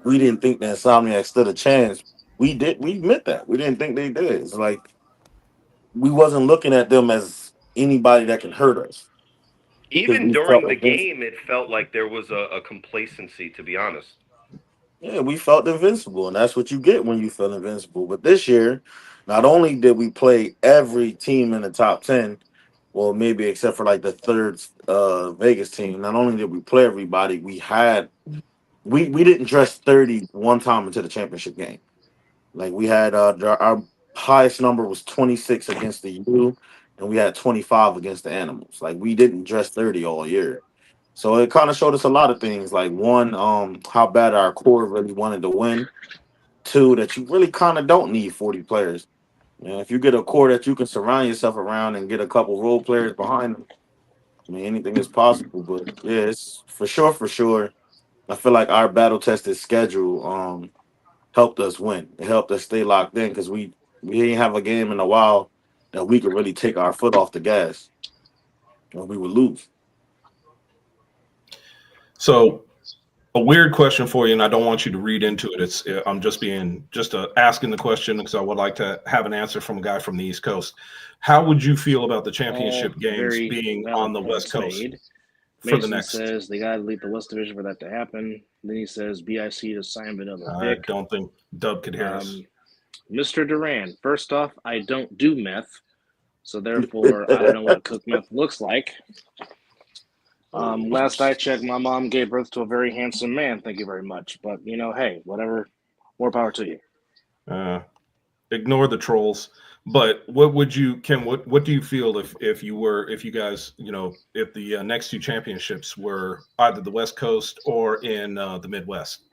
we didn't think the Insomniacs stood a chance, we did. We admit that we didn't think they did. It's like we wasn't looking at them as anybody that can hurt us because Even we felt during the invincible. game, it felt like there was a complacency, to be honest. Yeah, we felt invincible, and that's what you get when you feel invincible. But this year, not only did we play every team in the top 10, well, maybe except for like the third Vegas team, not only did we play everybody, we didn't dress 30 one time into the championship game. Like we had our highest number was 26 against the U, and we had 25 against the Animals. Like we didn't dress 30 all year. So it kind of showed us a lot of things. Like one, how bad our core really wanted to win. Two, that you really kind of don't need 40 players. If you get a core that you can surround yourself around and get a couple role players behind them, I mean anything is possible. But yeah, it's for sure, for sure. I feel like our battle tested schedule helped us win. It helped us stay locked in because we didn't have a game in a while that we could really take our foot off the gas and we would lose. So, a weird question for you, and I don't want you to read into it. I'm just asking the question because I would like to have an answer from a guy from the East Coast. How would you feel about the All championship games very being on valid the West points Coast made. for the Mason next? says they got to lead the West Division for that to happen. Then he says BIC to sign Vanilla I Vic. don't think Dub could hear us. Mr. Duran, first off, I don't do meth, so therefore I don't know what cooked meth looks like. Last I checked, my mom gave birth to a very handsome man. Thank you very much. But, hey, whatever. More power to you. Ignore the trolls. But what would you, Kim? What do you feel if you guys, if the next two championships were either the West Coast or in the Midwest?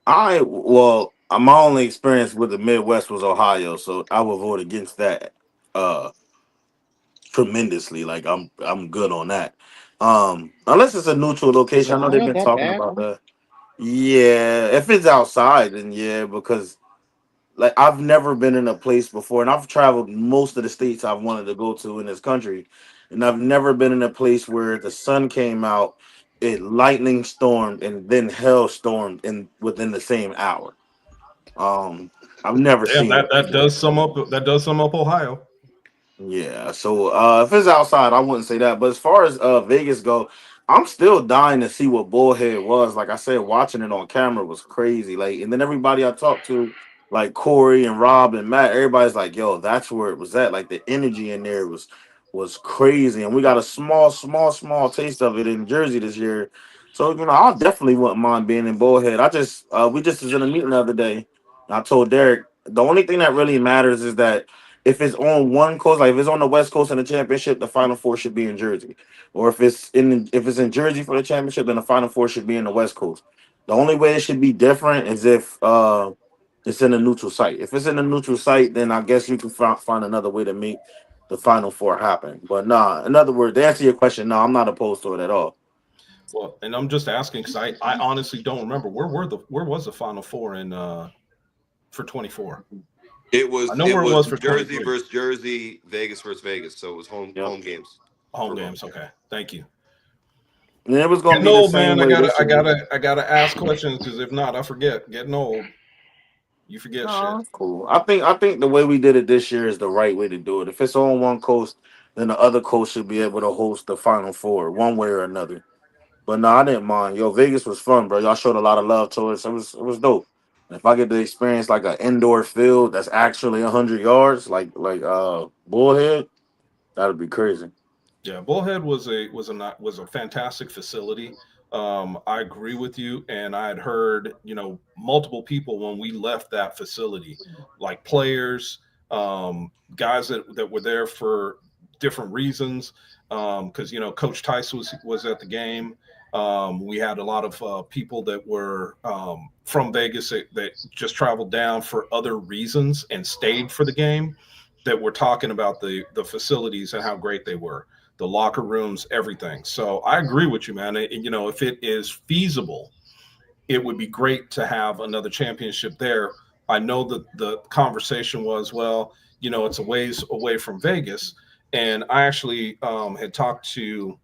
My only experience with the Midwest was Ohio, so I would vote against that uh tremendously. Like I'm good on that. Unless it's a neutral Is location. I know they've Ohio been that talking bad? about that. Yeah, if it's outside, then yeah, because like I've never been in a place before, and I've traveled most of the states I've wanted to go to in this country, and I've never been in a place where the sun came out, it lightning stormed, and then hail stormed in within the same hour. Um, I've never Damn, seen that it that before. does sum up Ohio. Yeah, so if it's outside, I wouldn't say that. But as far as Vegas go, I'm still dying to see what Bullhead was. Like I said, watching it on camera was crazy. Like, and then everybody I talked to, like Corey and Rob and Matt, everybody's like, "Yo, that's where it was at." Like the energy in there was crazy, and we got a small taste of it in Jersey this year. So I definitely wouldn't mind being in Bullhead. I just we just was in a meeting the other day. And I told Derek the only thing that really matters is that if it's on one coast, like if it's on the West Coast in the championship, the Final Four should be in Jersey. Or if it's in Jersey for the championship, then the Final Four should be in the West Coast. The only way it should be different is if it's in a neutral site. If it's in a neutral site, then I guess you can find another way to make the Final Four happen. But nah, in other words, to answer your question, no, I'm not opposed to it at all. Well, and I'm just asking because I honestly don't remember where was the Final Four in for 24. It I was know it where it was was for Jersey 23. versus Jersey, Vegas versus Vegas. So it was home Yep. home games Home for both. games. Okay, thank you. And it was gonna Getting be the old, same man. I way gotta, this I year. gotta, I gotta ask questions because if not, I forget. Getting old, you forget No, shit. that's cool. I think the way we did it this year is the right way to do it. If it's on one coast, then the other coast should be able to host the Final Four one way or another. But no, I didn't mind. Yo, Vegas was fun, bro. Y'all showed a lot of love to us. It was dope. If I get to experience like an indoor field that's actually 100 yards, like Bullhead, that'd be crazy. Yeah, Bullhead was a fantastic facility. I agree with you, and I had heard multiple people when we left that facility, like players, guys that were there for different reasons. Because Coach Tice was at the game. We had a lot of people that were from Vegas that just traveled down for other reasons and stayed for the game. That were talking about the facilities and how great they were, the locker rooms, everything. So I agree with you, man. If it is feasible, it would be great to have another championship there. I know that the conversation was, well, it's a ways away from Vegas. And I actually had talked to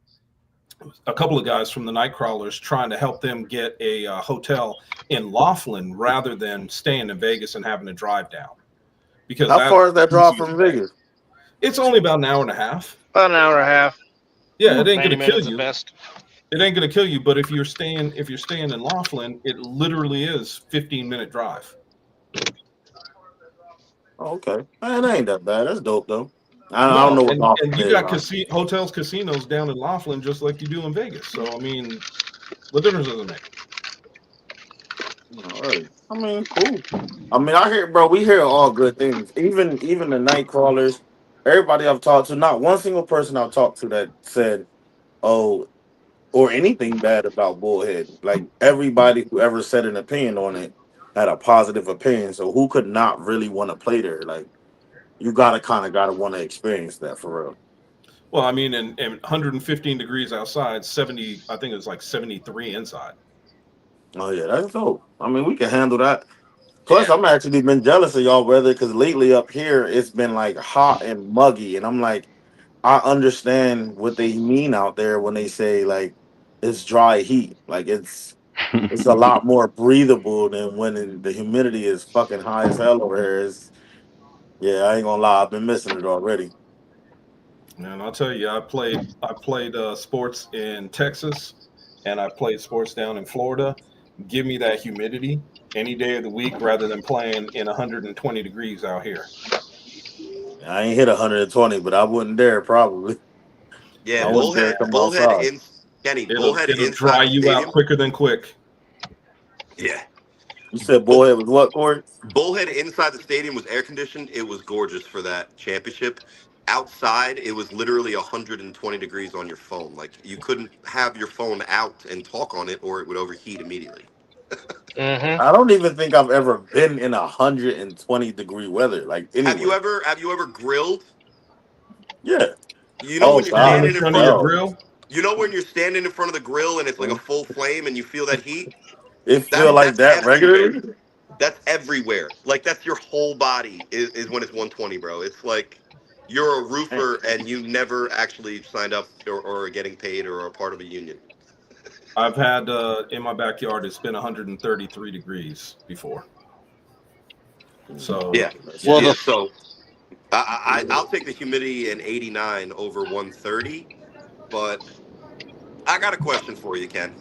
a couple of guys from the night crawlers trying to help them get a hotel in Laughlin rather than staying in Vegas and having to drive down because How that's far is that drive easiest from way. Vegas? It's only about an hour and a half. About an hour and a half, Yeah, it ain't 90 gonna kill minutes at you. best. It ain't gonna kill you. But if you're staying in Laughlin, it literally is 15-minute drive. Oh, okay, man, that ain't that bad. That's dope though. I don't No, know what and Laughlin you is. got hotels, casinos down in Laughlin just like you do in Vegas. So I mean, what difference does it make? All right. I mean, cool. I mean, I hear, bro. We hear all good things. Even the night crawlers, everybody I've talked to, not one single person I've talked to that said, "Oh," or anything bad about Bullhead. Like everybody who ever said an opinion on it had a positive opinion. So who could not really want to play there? Like you gotta want to experience that for real. Well, I mean, and 115 degrees outside, 70. I think it was like 73 inside. Oh yeah, that's dope. I mean, we can handle that. Plus, Yeah. I'm actually been jealous of y'all weather because lately up here it's been like hot and muggy, and I'm like, I understand what they mean out there when they say like it's dry heat. Like it's a lot more breathable than when the humidity is fucking high as hell over here. Yeah, I ain't gonna lie, I've been missing it already. And I'll tell you, I played sports in Texas, and I played sports down in Florida. Give me that humidity any day of the week rather than playing in 120 degrees out here. I ain't hit 120, but I wouldn't dare probably. Yeah, I It'll wouldn't dare come Bullhead outside. in Kenny, it'll Bullhead it'll dry inside the you out stadium. quicker than quick. Yeah. You said Bull, Bullhead was what, Corey? Bullhead inside the stadium was air conditioned. It was gorgeous for that championship. Outside, it was literally 120 degrees on your phone. Like you couldn't have your phone out and talk on it, or it would overheat immediately. Mm-hmm. I don't even think I've ever been in 120-degree weather, like anywhere. Have you ever grilled? Yeah. You know Oh when you're Stand God, in standing in front of front your of hell. grill. you know when you're standing in front of the grill and it's like a Mhm. full flame and you feel that heat? It feel That's like that's that everywhere. regularly? That's everywhere. Like that's your whole body is when it's 120, bro. It's like you're a Damn. roofer and you never actually signed up or are getting paid or are part of a union. I've had in my backyard. It's been 133 degrees before. So Yeah, That's Well, yeah. the So I'll take the humidity in 89 over 130. But I got a question for you, Ken,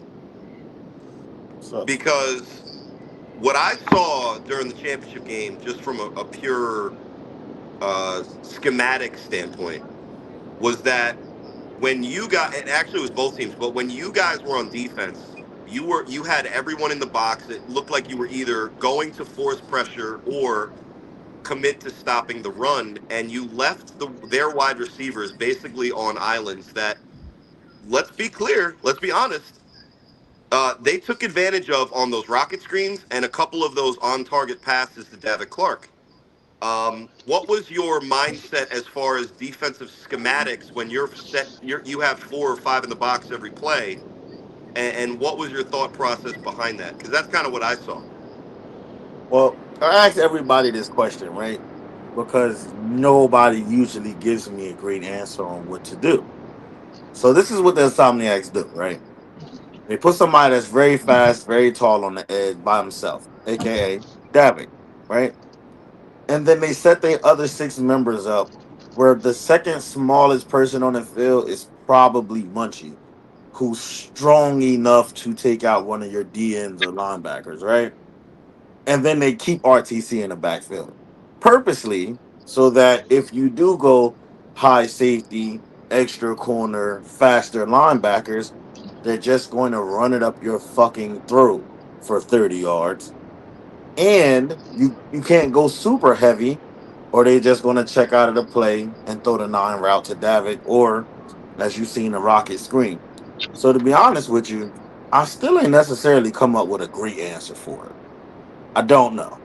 what's up. because what I saw during the championship game, just from a pure schematic standpoint, was that when you got it actually was both teams, but when you guys were on defense, you had everyone in the box. It looked like you were either going to force pressure or commit to stopping the run, and you left their wide receivers basically on islands that, let's be clear, let's be honest, they took advantage of on those rocket screens and a couple of those on target passes to David Clark. What was your mindset as far as defensive schematics when you have four or five in the box every play, and what was your thought process behind that? Because that's kind of what I saw. Well, I ask everybody this question, right? Because nobody usually gives me a great answer on what to do. So this is what the insomniacs do, right? They put somebody that's very fast, very tall on the edge by himself, aka Davick, right? And then they set their other six members up where the second smallest person on the field is probably Munchie, who's strong enough to take out one of your DNs or linebackers, right? And then they keep RTC in the backfield purposely so that if you do go high safety, extra corner, faster linebackers, they're just going to run it up your fucking throat for 30 yards. And you can't go super heavy, or they just going to check out of the play and throw the nine route to David, or as you seen the Rocket screen. So to be honest with you, I still ain't necessarily come up with a great answer for it. I don't know.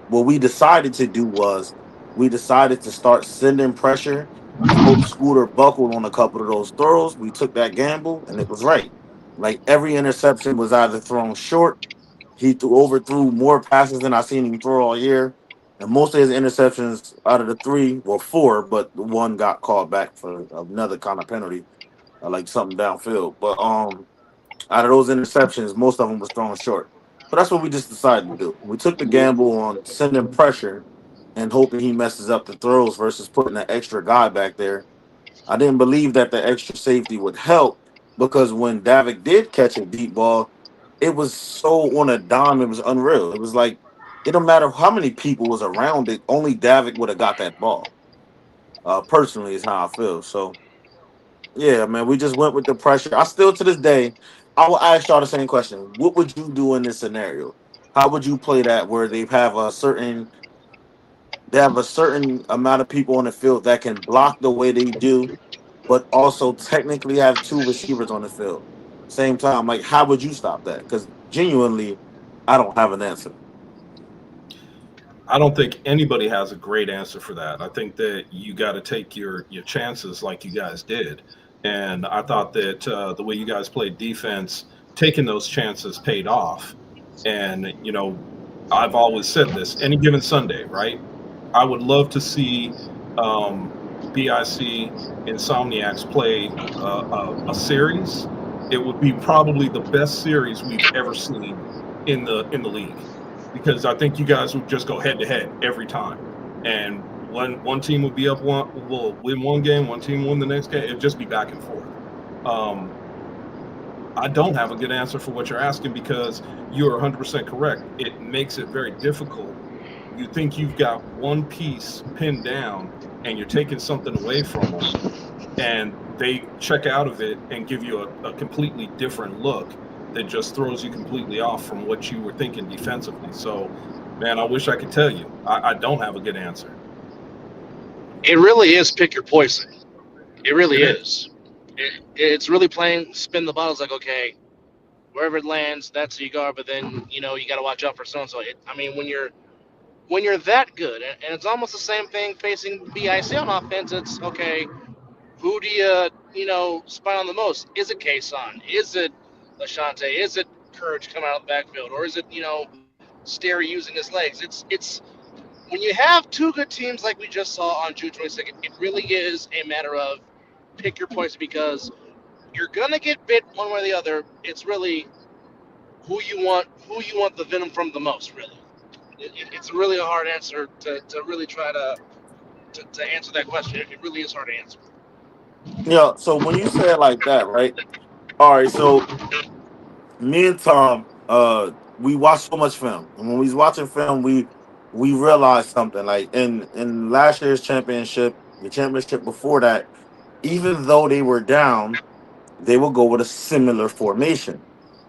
What we decided to do was we decided to start sending pressure. We hope Scooter buckled on a couple of those throws. We took that gamble, and it was right. Like every interception was either thrown short. He overthrew more passes than I seen him throw all year, and most of his interceptions out of the three were four, but the one got called back for another kind of penalty, like something downfield. But out of those interceptions, most of them was thrown short. But that's what we just decided to do. We took the gamble on sending pressure and hoping he messes up the throws versus putting an extra guy back there. I didn't believe that the extra safety would help because when Davick did catch a deep ball, it was so on a dime, it was unreal. It was like it don't matter how many people was around it, only Davick would have got that ball. Personally, is how I feel. So yeah, man, we just went with the pressure. I still to this day, I will ask y'all the same question. What would you do in this scenario? How would you play that where they have a certain amount of people on the field that can block the way they do, but also technically have two receivers on the field. Same time, like how would you stop that? Because genuinely, I don't have an answer. I don't think anybody has a great answer for that. I think that you got to take your chances like you guys did, and I thought that the way you guys played defense, taking those chances paid off. And I've always said this: any given Sunday, right? I would love to see um, BIC Insomniacs play a series. It would be probably the best series we've ever seen in the league, because I think you guys would just go head to head every time, and one team would be up one will win one game, one team win the next game. It'd just be back and forth. Um, I don't have a good answer for what you're asking because you're 100% correct. It makes it very difficult. You think you've got one piece pinned down and you're taking something away from them, and they check out of it and give you a completely different look. that just throws you completely off from what you were thinking defensively. So, man, I wish I could tell you. I don't have a good answer. It really is pick your poison. It really It is. is. It's really playing spin the bottle. It's like, okay, wherever it lands, that's who you go. But then you got to watch out for so and so. I mean, when you're that good, and it's almost the same thing facing BIC on offense. It's okay. Who do you spy on the most? Is it Kason? Is it Lashante? Is it Courage coming out of the backfield, or is it Sterry using his legs? It's when you have two good teams like we just saw on June 22nd. It really is a matter of pick your points because you're gonna get bit one way or the other. It's really who you want the venom from the most. Really, it's really a hard answer to really try to answer that question. It really is hard to answer. Yeah. So when you say it like that, right? All right. So me and Tom, we watch so much film, and when we was watching film, we realized something. Like in last year's championship, the championship before that, even though they were down, they would go with a similar formation.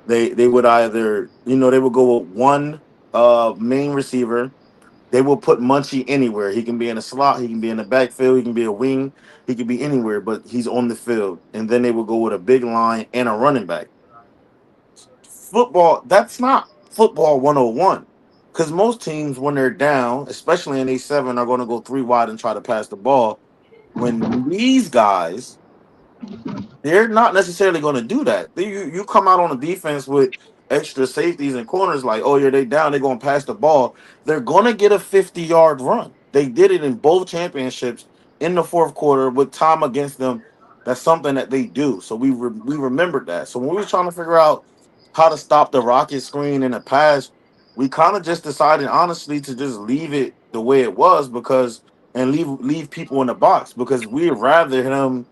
They would either they would go with one main receiver. They will put Munchie anywhere. He can be in a slot. He can be in the backfield. He can be a wing. He can be anywhere, but he's on the field. And then they will go with a big line and a running back. Football, that's not football 101. Because most teams, when they're down, especially in A7, are going to go three wide and try to pass the ball. When these guys they're not necessarily going to do that. You come out on a defense with extra safeties and corners, like, oh yeah, they down, they're going to pass the ball. They're going to get a 50-yard run. They did it in both championships in the fourth quarter with time against them. That's something that they do. So we remembered that. So when we were trying to figure out how to stop the rocket screen in the pass, we kind of just decided honestly to just leave it the way it was because and leave people in the box because we'd rather him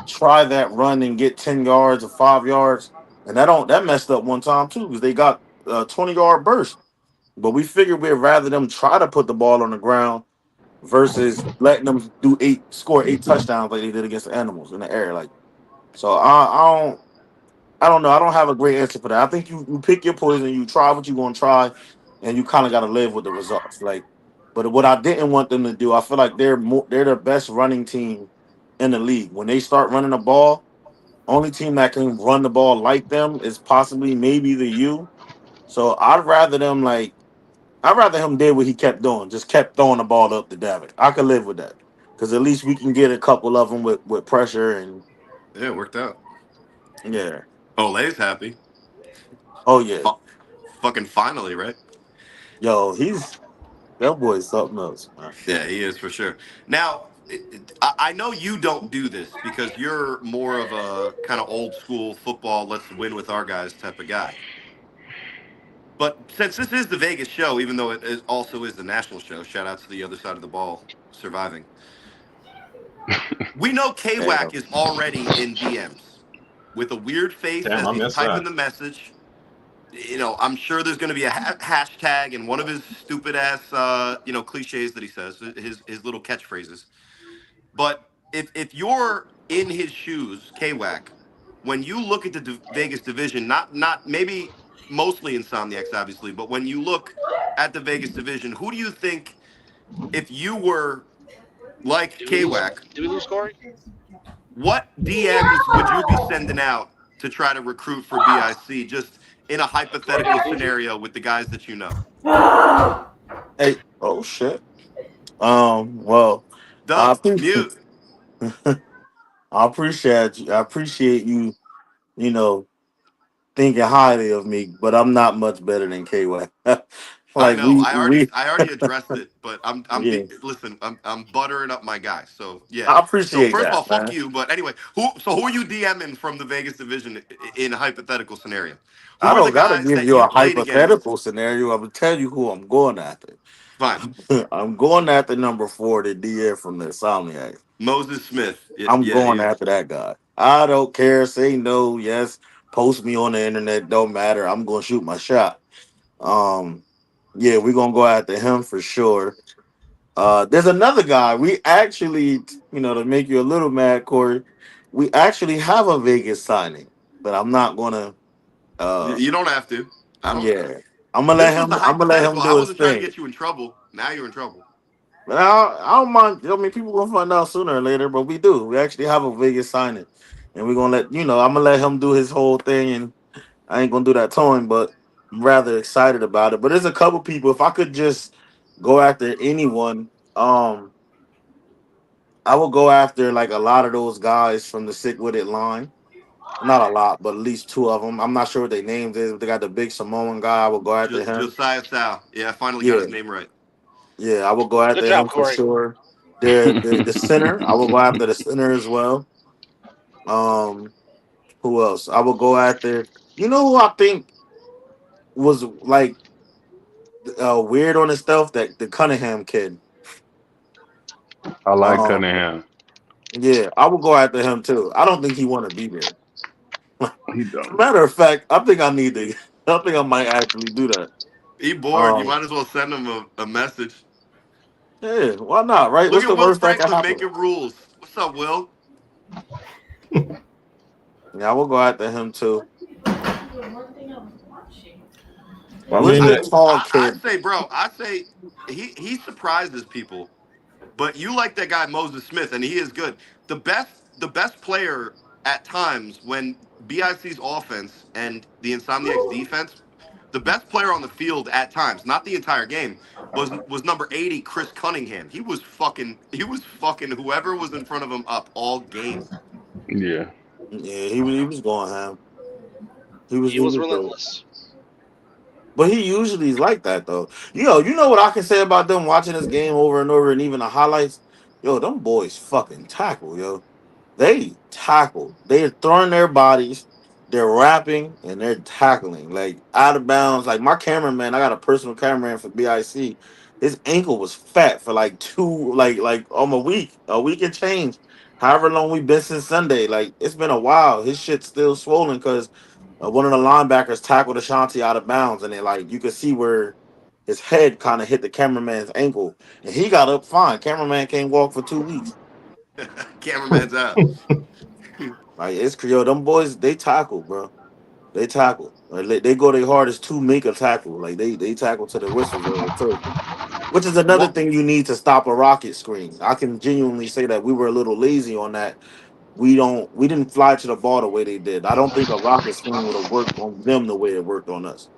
try that run and get 10 yards or 5 yards. And that messed up one time too, because they got a 20-yard burst. But we figured we'd rather them try to put the ball on the ground versus letting them score eight touchdowns like they did against the animals in the air. Like so I don't know. I don't have a great answer for that. I think you pick your poison, you try what you're gonna try, and you kind of gotta live with the results. Like, but what I didn't want them to do, I feel like they're the best running team in the league. When they start running the ball, only team that can run the ball like them is possibly maybe the U. So I'd rather him did what he kept doing, just kept throwing the ball up to Davitt. I could live with that. Because at least we can get a couple of them with pressure and Yeah, it worked out. yeah. Ole's happy. Oh yeah. Fucking finally, right? Yo, that boy's something else, man. Yeah, he is for sure. Now, I know you don't do this because you're more of a kind of old school football, let's win with our guys type of guy. But since this is the Vegas show, even though also is the national show, shout out to the other side of the ball surviving. We know Damn. KWAC is already in DMs with a weird face Damn, as I he's missed typing that. the message. I'm sure there's going to be a hashtag and one of his stupid ass, cliches that he says, his little catchphrases. But if you're in his shoes, KWAC, when you look at the Vegas division, not maybe mostly Insomniacs, obviously, but when you look at the Vegas division, who do you think, if you were like Did we lose? KWAC, Did we lose Corey? what DMs would you be sending out to try to recruit for BIC, just in a Corey, did hypothetical we lose you? scenario with the guys that you know? Hey, oh shit. Well, I Dub, think mute. I appreciate you, you know, thinking highly of me, but I'm not much better than KY. I Like know. we I already addressed it, but yeah. listen. I'm buttering up my guy. So yeah. I So appreciate first of all, that, fuck man. you. But anyway, who are you DMing from the Vegas division in a hypothetical scenario? I Who are the don't gotta guys give that you you a played against? hypothetical scenario. I'm gonna tell you who I'm going after. Fine, I'm going after number 4, the DA from the Insomniac. Moses Smith. I'm Yeah, going after that guy. I don't care. Say no, yes. Post me on the internet. Don't matter. I'm gonna shoot my shot. Um, yeah, we're gonna go after him for sure. There's another guy. We actually, to make you a little mad, Corey, we actually have a Vegas signing, but You don't have to. I don't. Yeah, I'm gonna let This was the him. I'm gonna let him hypothetical. I do his wasn't trying to thing. get you in trouble. Now you're in trouble. But I don't mind. I mean, people gonna find out sooner or later. But we do. We actually have a Vegas signing, and we're gonna let you know. I'm gonna let him do his whole thing, and I ain't gonna do that towing. But I'm rather excited about it. But there's a couple people. If I could just go after anyone, I will go after like a lot of those guys from the sick with it line. Not a lot, but at least two of them. I'm not sure what their names is. But they got the big Samoan guy. I will go after him. Josiah Sal. Yeah, I finally got Yeah, his name right. yeah, I will go Good after job, him for Corey. sure. The center, I will go after the center as well. Um, who else? I will go after. You know who I think was like weird on his stuff? That the Cunningham kid. I like Um, Cunningham. yeah, I will go after him too. I don't think he want to be there. He don't. Matter of fact, I think I need to. I think I might actually do that. He bored. You Um, might as well send him a message. yeah, why not? Right? Look What's at the Will worst that can Franklin happen? making rules. What's up, Will? Yeah, I will go after him too. I What's mean, the I, tall I'd kid? say, bro. I'd say he surprises people. But you like that guy Moses Smith, and he is good. The best player at times when BIC's offense and the Insomniacs defense, the best player on the field at times, not the entire game, was number 80, Chris Cunningham. He was fucking whoever was in front of him up all game. Yeah. Yeah, he was going ham. He was He he was was good. relentless. But he usually is like that though. You know what I can say about them watching this game over and over and even the highlights? Yo, them boys fucking tackle, yo. They tackle. They're throwing their bodies, they're rapping, and they're tackling. Like out of bounds. Like my cameraman, I got a personal cameraman for BIC. His ankle was fat for like a week and change. However long we been since Sunday. Like it's been a while. His shit's still swollen because one of the linebackers tackled Ashanti out of bounds, and it like you could see where his head kind of hit the cameraman's ankle, and he got up fine. Cameraman can't walk for 2 weeks. Cameraman's out. Like it's yo, them boys they tackle, bro. They tackle. Like, they go their hardest to make a tackle. Like they tackle to the whistles of the turf. Which is another What thing you need to stop a rocket screen. I can genuinely say that we were a little lazy on that. We didn't fly to the ball the way they did. I don't think a rocket screen would have worked on them the way it worked on us.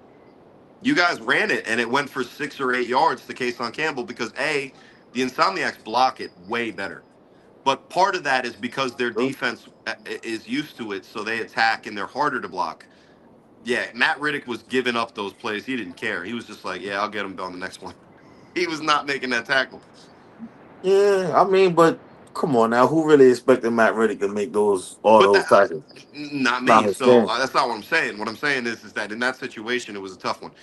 you guys ran it and it went for 6 or 8 yards to Case on Campbell because the Insomniacs block it way better. But part of that is because their Bro. defense is used to it, so they attack and they're harder to block. Yeah, Matt Riddick was giving up those plays. He didn't care. He was just like, "Yeah, I'll get him on the next one." He was not making that tackle. Yeah, I mean, but come on now, who really expected Matt Riddick to make all But those that tackles? not Not me. his So game. that's not what I'm saying. What I'm saying is that in that situation, it was a tough one.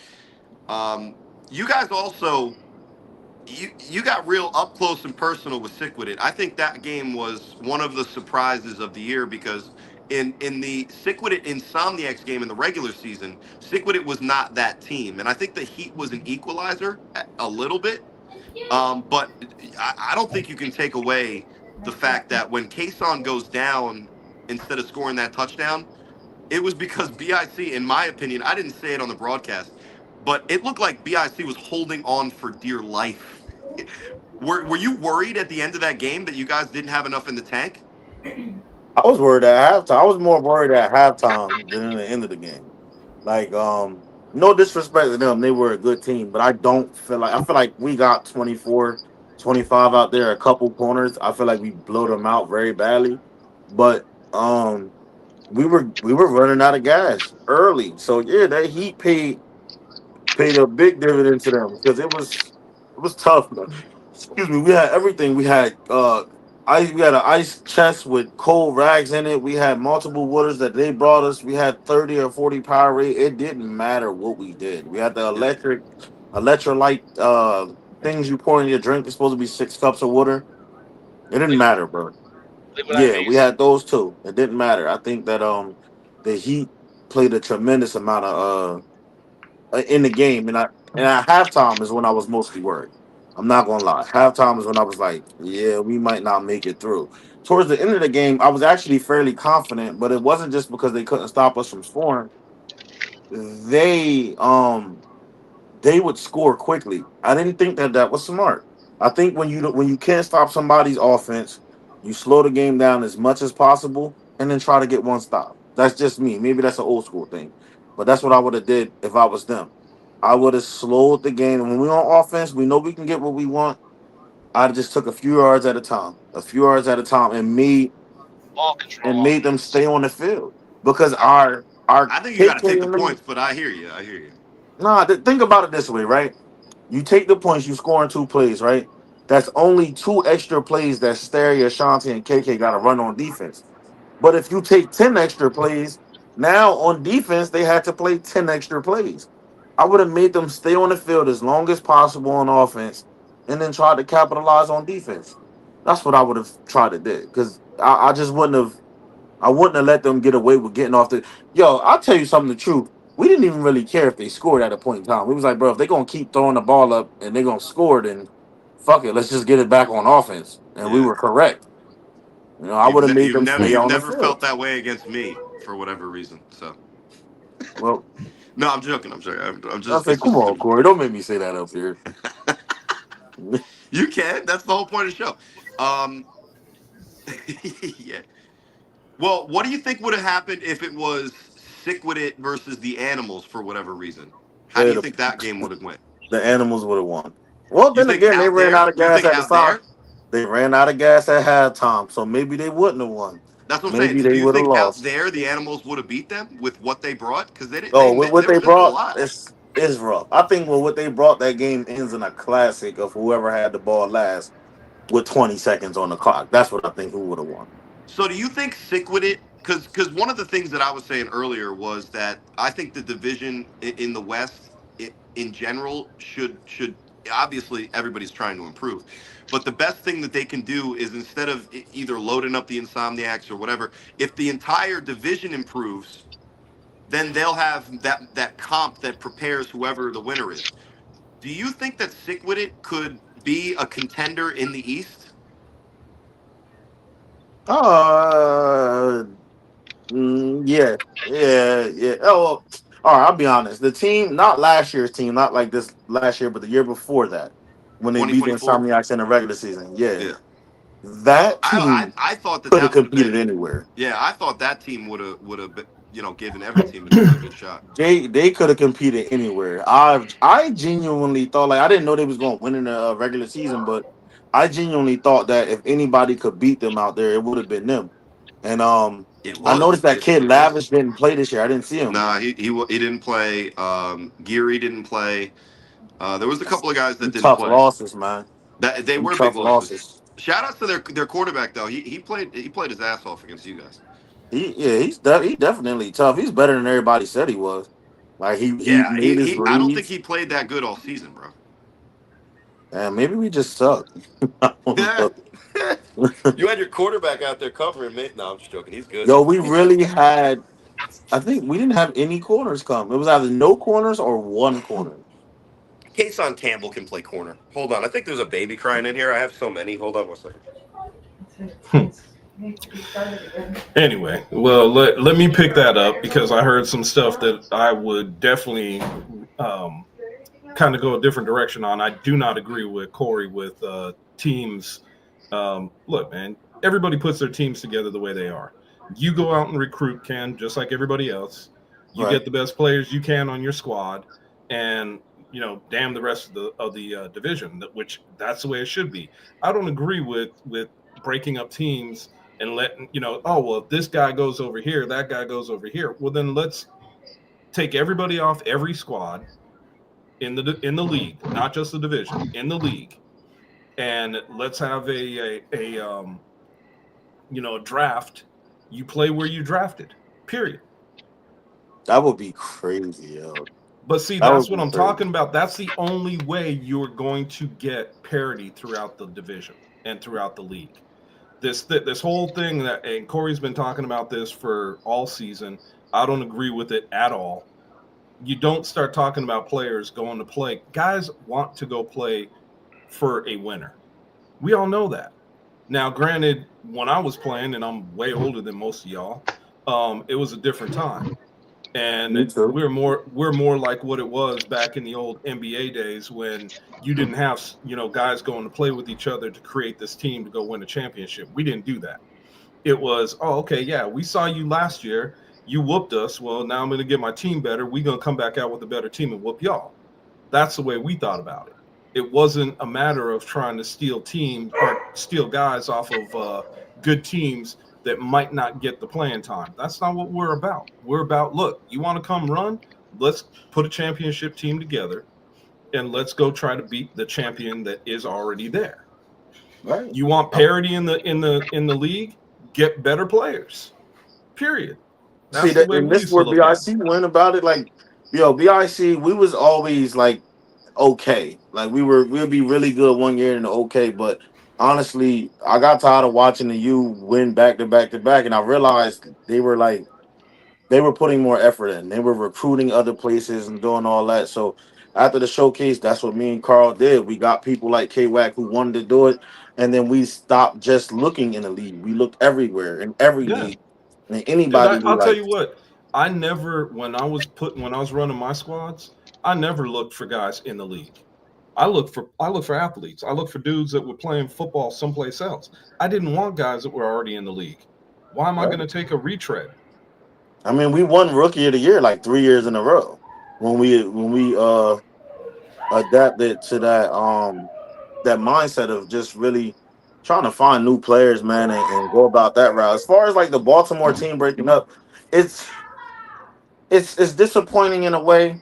Um, you guys also you got real up close and personal with Sick with It. I think that game was one of the surprises of the year because in the Sick with It Insomniacs game in the regular season, Sick with It was not that team, and I think the Heat was an equalizer a little bit. But I don't think you can take away the fact that when Kason goes down instead of scoring that touchdown, it was because BIC, in my opinion, I didn't say it on the broadcast, but it looked like BIC was holding on for dear life. Were you worried at the end of that game that you guys didn't have enough in the tank? I was worried at halftime. I was more worried at halftime than in the end of the game. Like, no disrespect to them. They were a good team, but I feel like we got 24, 25 out there, a couple corners. I feel like we blew them out very badly. But we were running out of gas early. So yeah, that heat paid a big dividend to them because it was tough. Man. Excuse me. We had everything. We had ice. We had an ice chest with cold rags in it. We had multiple waters that they brought us. We had 30 or 40 Powerade. It didn't matter what we did. We had the Yeah. electrolyte things you pour in your drink. It's supposed to be 6 cups of water. It didn't Liquid, matter, bro. liquid Yeah, we IVs. had those too. It didn't matter. I think that the Heat played a tremendous amount of in the game, and at halftime is when I was mostly worried. I'm not gonna lie. Halftime is when I was like, yeah, we might not make it through. Towards the end of the game, I was actually fairly confident, but it wasn't just because they couldn't stop us from scoring. they would score quickly. I didn't think that was smart. I think when you can't stop somebody's offense, you slow the game down as much as possible and then try to get one stop. That's just me. Maybe that's an old school thing, but that's what I would have did if I was them. I would have slowed the game. And when we're on offense, we know we can get what we want. I just took a few yards at a time, Ball control and made them offense. stay on the field because I, our I think you got to KK take the and them. points, but I hear you. I hear you. Nah, think about it this way, right? You take the points, you score in 2 plays, right? That's only 2 extra plays that Sterry, Ashanti, and KK got to run on defense. But if you take 10 extra plays, now on defense, they had to play 10 extra plays. I would have made them stay on the field as long as possible on offense and then tried to capitalize on defense. That's what I would have tried to do because I just wouldn't have let them get away with getting off the. Yo, I'll tell you something. The truth, we didn't even really care if they scored at a point in time. We was like, bro, if they're gonna keep throwing the ball up and they're gonna score, then fuck it, let's just get it back on offense. And we Yeah. were correct. I would have made them stay You've on the never field. felt that way against me for whatever reason. So Well, no, I'm joking. I'm sorry. I'm I just. say, It's come just. on, Corey, don't make me say that up here. You can. That's the whole point of the show. Um, yeah. Well, what do you think would have happened if it was Sick with It versus the Animals for whatever reason? How do you the, think that game would have went? the animals would have won. Well, You then think again, they out ran there? out of You gas think at the out start. there? They ran out of gas at halftime, so maybe they wouldn't have won. That's what I'm saying. Maybe So do they you would have think out lost. there the Animals would have beat them with what they brought? Because they didn't. Oh, with what They they were missing a brought, lot. it's rough. I think with what they brought, that game ends in a classic of whoever had the ball last with 20 seconds on the clock. That's what I think who would have won. So do you think Sick with It? Because one of the things that I was saying earlier was that I think the division in the West in general should obviously everybody's trying to improve, but the best thing that they can do is instead of either loading up the Insomniacs or whatever, if the entire division improves, then they'll have that comp that prepares whoever the winner is. Do you think that Sick with It could be a contender in the East? Uh, yeah, yeah. Oh, well, all right. I'll be honest. The team, not last year's team, not like this last year, but the year before that, when they beat the 2024. Insomniacs in the regular season. Yeah, Yeah. that team I thought that could have that would have competed been, anywhere. yeah, I thought that team would have given every team a good shot. They could have competed anywhere. I genuinely thought like I didn't know they was going to win in the regular season, but I genuinely thought that if anybody could beat them out there, it would have been them. And It I was noticed that kid it was. Lavish didn't play this year. I didn't see him. Nah, he didn't play. Geary didn't play. There was a couple of guys that Them didn't tough play. losses, man. That they Them were big tough losses. losses. Shout outs to their quarterback though. He played his ass off against you guys. He definitely tough. He's better than everybody said he was. Like he Yeah, made his he I don't think reads. he played that good all season, bro. And maybe we just suck. I don't Yeah. know. You had your quarterback out there covering me. No, I'm just joking. He's good. Yo, we really had. I think we didn't have any corners come. It was either no corners or one corner. Kason Campbell can play corner. Hold on. I think there's a baby crying in here. I have so many. Hold on one second. Anyway, well, let me pick that up because I heard some stuff that I would definitely kind of go a different direction on. I do not agree with Corey with teams. Look, man, everybody puts their teams together the way they are. You go out and recruit, Ken, just like everybody else. You Right. get the best players you can on your squad, and damn the rest of the division. Which that's the way it should be. I don't agree with breaking up teams and letting oh well, this guy goes over here, that guy goes over here. Well, then let's take everybody off every squad in the league, not just the division, in the league, and let's have a draft. You play where you drafted. Period. That would be crazy, yo. But see, That that's would what be I'm crazy. talking about. That's the only way you're going to get parity throughout the division and throughout the league. This whole thing that, and Corey's been talking about this for all season. I don't agree with it at all. You don't start talking about players going to play. Guys want to go play for a winner. We all know that. Now, granted, when I was playing, and I'm way older than most of y'all, it was a different time. And Me too. we're more like what it was back in the old NBA days when you didn't have, guys going to play with each other to create this team to go win a championship. We didn't do that. It was, oh, okay, yeah, we saw you last year. You whooped us. Well, now I'm going to get my team better. We're going to come back out with a better team and whoop y'all. That's the way we thought about it. It wasn't a matter of trying to steal teams or steal guys off of good teams that might not get the playing time. That's not what we're about. We're about, look, you want to come run? Let's put a championship team together and let's go try to beat the champion that is already there. Right. You want parity in the league? Get better players. Period. See That's the that, way and we this is used to where look at it. BIC went about it. Like, BIC, we was always like okay. Like we'd be really good one year and okay, but honestly, I got tired of watching the U win back to back to back, and I realized they were putting more effort in. They were recruiting other places and doing all that. So after the showcase, that's what me and Carl did. We got people like K-Wack who wanted to do it, and then we stopped just looking in the league. We looked everywhere in every Yeah. league, and Dude, anybody who I'll tell like. you what. I never, when I was running my squads, I never looked for guys in the league. I look for athletes. I look for dudes that were playing football someplace else. I didn't want guys that were already in the league. Why am I going to take a retread? I mean, we won Rookie of the Year like 3 years in a row when we adapted to that mindset of just really trying to find new players, man, and go about that route. As far as like the Baltimore team breaking up, it's it's disappointing in a way,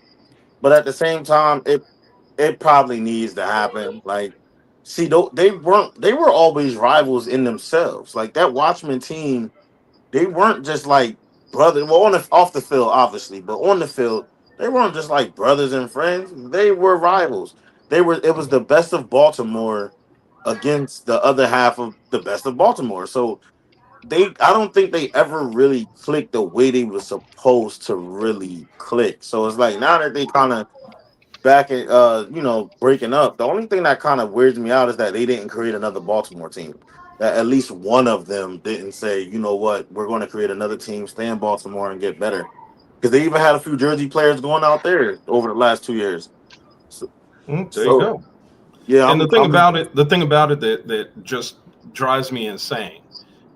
but at the same time, it probably needs to happen. Like, see, they were always rivals in themselves. Like that Watchmen team, they weren't just like brothers. Well, off the field, obviously, but on the field, they weren't just like brothers and friends. They were rivals. They were. It was the best of Baltimore against the other half of the best of Baltimore. So I don't think they ever really clicked the way they were supposed to really click. So it's like now that they kind of back at breaking up. The only thing that kind of weirds me out is that they didn't create another Baltimore team. That at least one of them didn't say, you know what, we're going to create another team, stay in Baltimore and get better. Because they even had a few Jersey players going out there over the last 2 years. So, There you so go. yeah, And I'm the thing about it that just drives me insane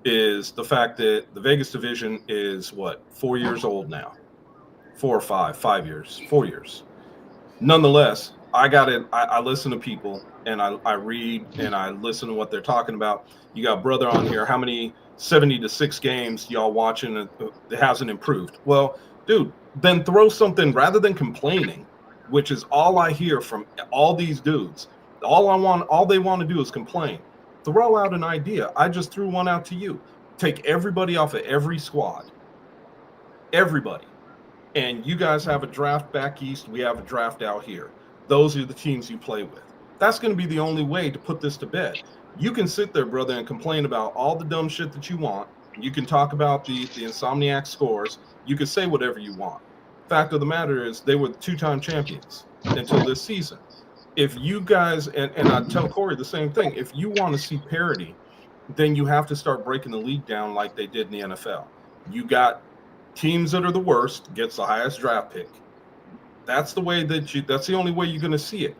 is the fact that the Vegas division is what, 4 years old now, 4 or 5 years, 4 years. Nonetheless, I got it. I listen to people and I read and I listen to what they're talking about. You got brother on here. How many 70-6 games y'all watching? It hasn't improved. Well, dude, then throw something rather than complaining, which is all I hear from all these dudes. All they want to do is complain. Throw out an idea. I just threw one out to you. Take everybody off of every squad. Everybody, and you guys have a draft back east, we have a draft out here. Those are the teams you play with. That's going to be the only way to put this to bed. You can sit there, brother, and complain about all the dumb shit that you want. You can talk about the Insomniac scores. You can say whatever you want. Fact of the matter is, they were the two-time champions until this season. If you guys, and I tell Corey the same thing, if you want to see parity, then you have to start breaking the league down like they did in the NFL. You got teams that are the worst gets the highest draft pick. That's the only way you're going to see it.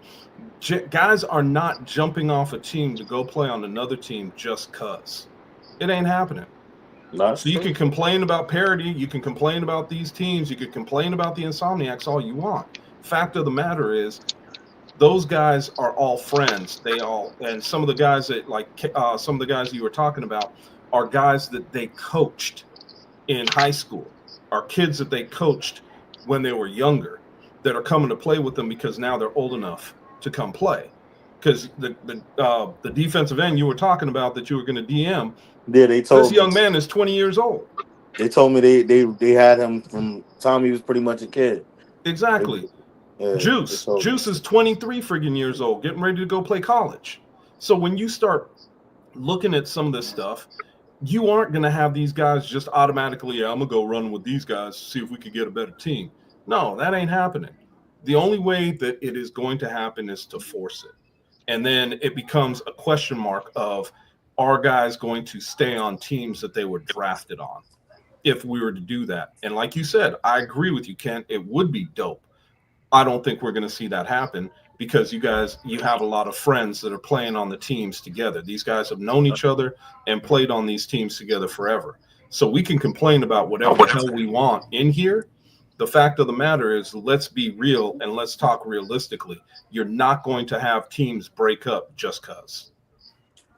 Guys are not jumping off a team to go play on another team just cuz. It ain't happening. not So you sure. can complain about parity, you can complain about these teams, you can complain about the Insomniacs all you want. Fact of the matter is, those guys are all friends. And some of the guys that some of the guys you were talking about are guys that they coached in high school, are kids that they coached when they were younger that are coming to play with them because now they're old enough to come play. Because the defensive end you were talking about that you were going to DM, Yeah, they this told me. young man is 20 years old. They told me they had him from time he was pretty much a kid. They, Exactly. yeah, they Juice. told me. Juice is 23 friggin' years old, getting ready to go play college. So when you start looking at some of this stuff, you aren't going to have these guys just automatically, yeah, I'm going to go run with these guys, see if we could get a better team. No, that ain't happening. The only way that it is going to happen is to force it. And then it becomes a question mark of, are guys going to stay on teams that they were drafted on? if we were to do that. And like you said, I agree with you, Kent. It would be dope. I don't think we're going to see that happen because you have a lot of friends that are playing on the teams together. These guys have known each other and played on these teams together forever. So we can complain about whatever the hell we want in here. The fact of the matter is, let's be real and let's talk realistically. You're not going to have teams break up just because.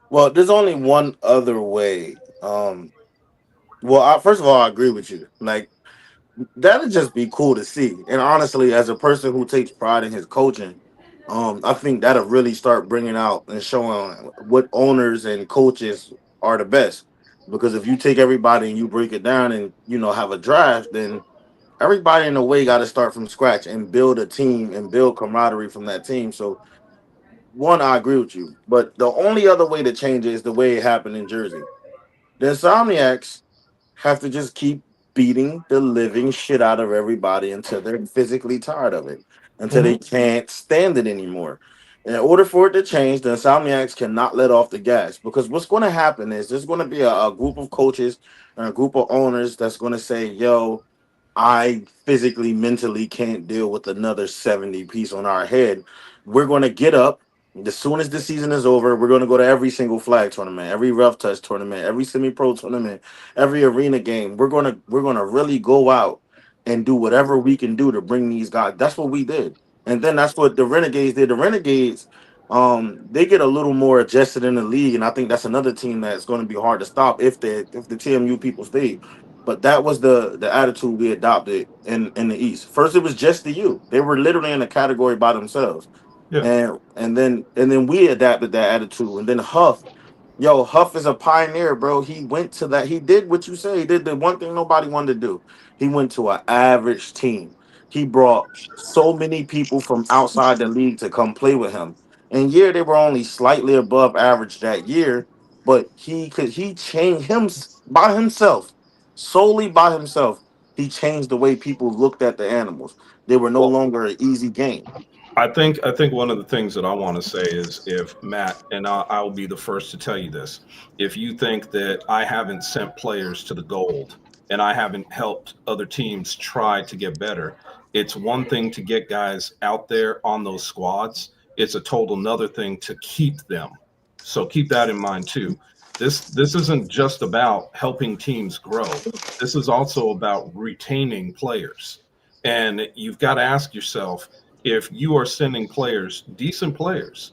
Well, there's only one other way. Well, first of all, I agree with you. Like that'd just be cool to see. And honestly, as a person who takes pride in his coaching, I think that'll really start bringing out and showing what owners and coaches are the best. Because if you take everybody and you break it down and have a draft, then everybody in a way got to start from scratch and build a team and build camaraderie from that team. So one, I agree with you, but the only other way to change it is the way it happened in Jersey. The Insomniacs have to just keep beating the living shit out of everybody until they're physically tired of it, until Mhm. they can't stand it anymore. In order for it to change, the Insomniacs cannot let off the gas because what's going to happen is there's going to be a group of coaches and a group of owners that's going to say, yo, I physically, mentally can't deal with another 70 piece on our head. We're going to get up. As soon as the season is over, we're going to go to every single flag tournament, every rough touch tournament, every semi-pro tournament, every arena game. We're going to really go out and do whatever we can do to bring these guys. That's what we did. And then that's what the Renegades did. The Renegades, they get a little more adjusted in the league, and I think that's another team that's going to be hard to stop if the TMU people stay. But that was the attitude we adopted in the East. First, it was just the U. They were literally in a category by themselves, Yeah. and then we adapted that attitude. And then Huff is a pioneer, bro. He went to that. He did what you say. He did the one thing nobody wanted to do. He went to an average team. He brought so many people from outside the league to come play with him. And yeah, they were only slightly above average that year, but he changed him by himself, solely by himself. He changed the way people looked at the animals. They were no Well, longer an easy game. I think one of the things that I want to say is, if Matt, and I'll be the first to tell you this, if you think that I haven't sent players to the gold and I haven't helped other teams try to get better, it's one thing to get guys out there on those squads. It's a total another thing to keep them. So keep that in mind too. This isn't just about helping teams grow. This is also about retaining players. And you've got to ask yourself, if you are sending players, decent players,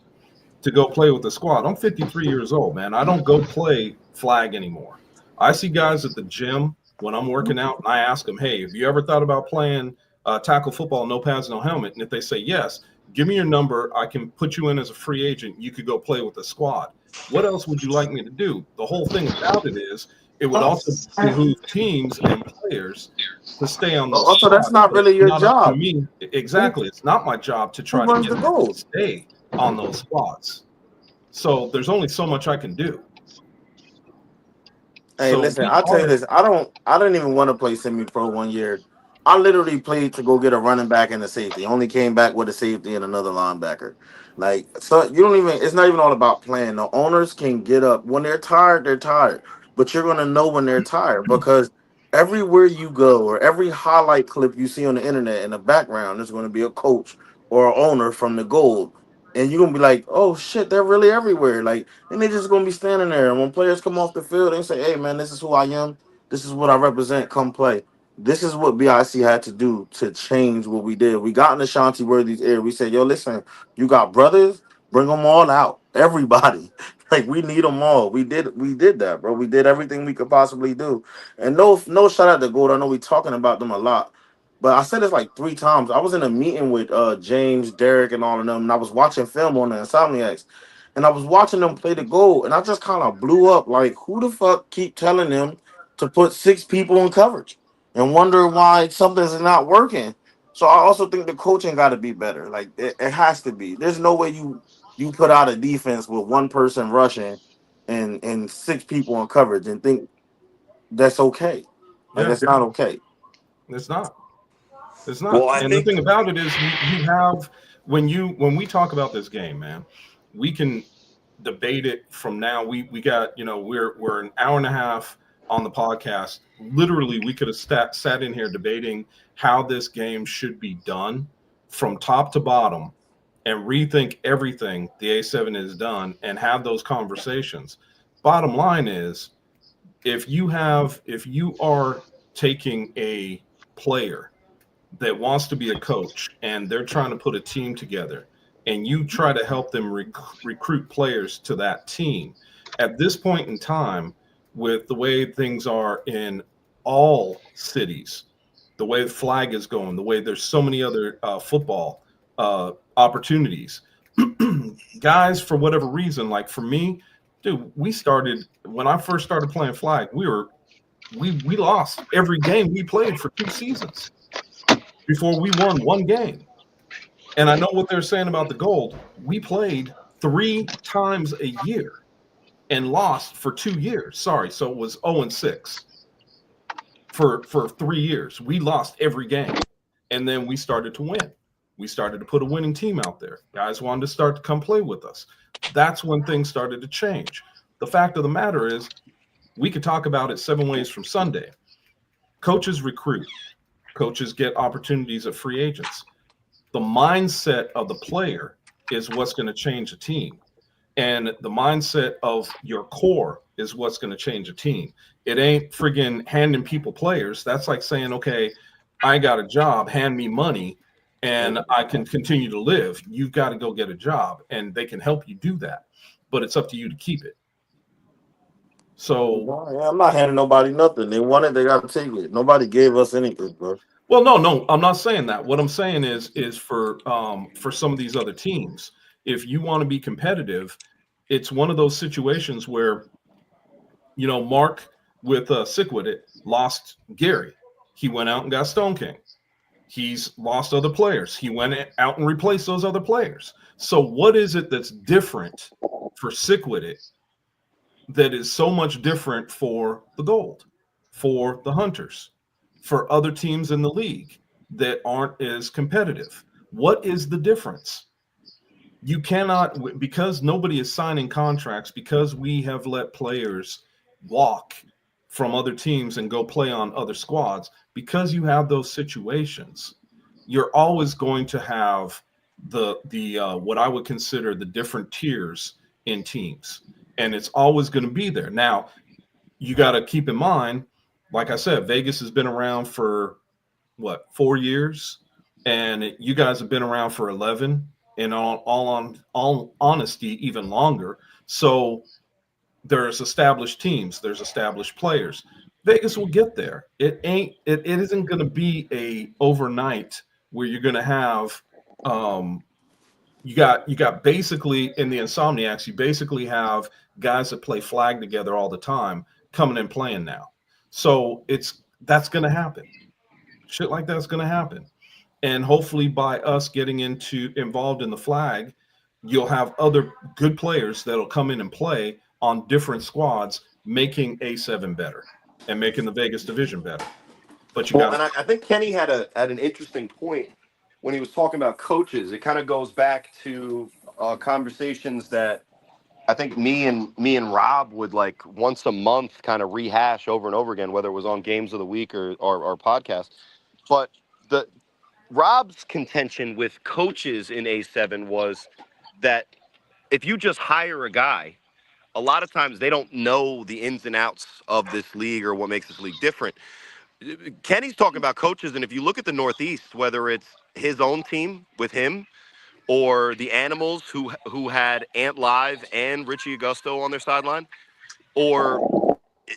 to go play with the squad. I'm 53 years old, man. I don't go play flag anymore. I see guys at the gym when I'm working out, and I ask them, "Hey, have you ever thought about playing tackle football, no pads, no helmet?" And if they say yes, give me your number. I can put you in as a free agent. You could go play with the squad. What else would you like me to do? The whole thing about it is, it would also behoove teams and players to stay on those Also, that's squads. not But really it's your not up to job. me. Who, Exactly. It's not my job to who try to runs get the them to gold? stay on those squads. So there's only so much I can do. Hey, So listen, be I'll tell you hard. this. I didn't even want to play semi-pro one year. I literally played to go get a running back and a safety. Only came back with a safety and another linebacker. Like, so you don't even. It's not even all about playing. The owners can get up when they're tired. They're tired, but you're gonna know when they're tired because everywhere you go or every highlight clip you see on the internet in the background, there's gonna be a coach or an owner from the gold, and you're gonna be like, "Oh shit, they're really everywhere." Like, and they're just gonna be standing there. And when players come off the field, they say, "Hey, man, this is who I am. This is what I represent. Come play." This is what BIC had to do to change what we did. We got in Ashanti Worthy's ear. We said, "Yo, listen, you got brothers, bring them all out. Everybody, like we need them all." We did that, bro. We did everything we could possibly do. And no shout out to Gold. I know we talking about them a lot, but I said this like 3 times. I was in a meeting with James, Derek, and all of them, and I was watching film on the Insomniacs. And I was watching them play the goal, and I just kind of blew up. Like, who the fuck keep telling them to put 6 people in coverage and wonder why something's not working? So I also think the coaching got to be better. Like, it has to be. There's no way you put out a defense with one person rushing and 6 people in coverage and think that's okay. Like, Yeah, that's not okay. it's not. It's Well, not. I And the think thing about it is, you have, when we talk about this game, man, we can debate it from now. We got, we're an hour and a half on the podcast, literally we could have sat in here debating how this game should be done from top to bottom and rethink everything the A7 has done and have those conversations. Bottom line is, if you are taking a player that wants to be a coach and they're trying to put a team together and you try to help them recruit players to that team, at this point in time, with the way things are in all cities, the way the flag is going, the way there's so many other football opportunities, guys, for whatever reason, like for me, dude, when I first started playing flag, we lost every game we played for 2 seasons before we won one game. And I know what they're saying about the gold. We played 3 times a year and lost for 2 years. Sorry, so it was 0-6 for 3 years. We lost every game, and then we started to win. We started to put a winning team out there. Guys wanted to start to come play with us. That's when things started to change. The fact of the matter is, we could talk about it 7 ways from Sunday. Coaches recruit. Coaches get opportunities of free agents. The mindset of the player is what's going to change a team. And the mindset of your core is what's going to change a team. It ain't friggin' handing people players. That's like saying, okay, I got a job, hand me money, and I can continue to live. You've got to go get a job, and they can help you do that. But it's up to you to keep it. So I'm not handing nobody nothing. They want it, they got to take it. Nobody gave us anything, bro. Well, no, I'm not saying that. What I'm saying is for some of these other teams, if you want to be competitive, it's one of those situations where, Mark with Sick With It lost Gary. He went out and got Stone King. He's lost other players. He went out and replaced those other players. So what is it that's different for Sick With It that is so much different for the Gold, for the Hunters, for other teams in the league that aren't as competitive? What is the difference? You cannot, because nobody is signing contracts, because we have let players walk from other teams and go play on other squads, because you have those situations, you're always going to have the what I would consider the different tiers in teams, and it's always going to be there. Now, you got to keep in mind, like I said, Vegas has been around for 4 years, and you guys have been around for 11, and all honesty, even longer. So there's established teams, there's established players. Vegas will get there. It isn't going to be a overnight where you're going to have you got basically, in the Insomniacs, you basically have guys that play flag together all the time coming and playing now. So that's going to happen. Shit like that's going to happen. And hopefully by us getting involved in the flag, you'll have other good players that'll come in and play on different squads, making A7 better and making the Vegas division better. But I think Kenny had an interesting point when he was talking about coaches. It kind of goes back to conversations that I think me and Rob would, like, once a month kind of rehash over and over again, whether it was on Games of the Week or podcast. But Rob's contention with coaches in A7 was that if you just hire a guy, a lot of times they don't know the ins and outs of this league or what makes this league different. Kenny's talking about coaches, and if you look at the Northeast, whether it's his own team with him or the Animals who had Ant Live and Richie Augusto on their sideline, or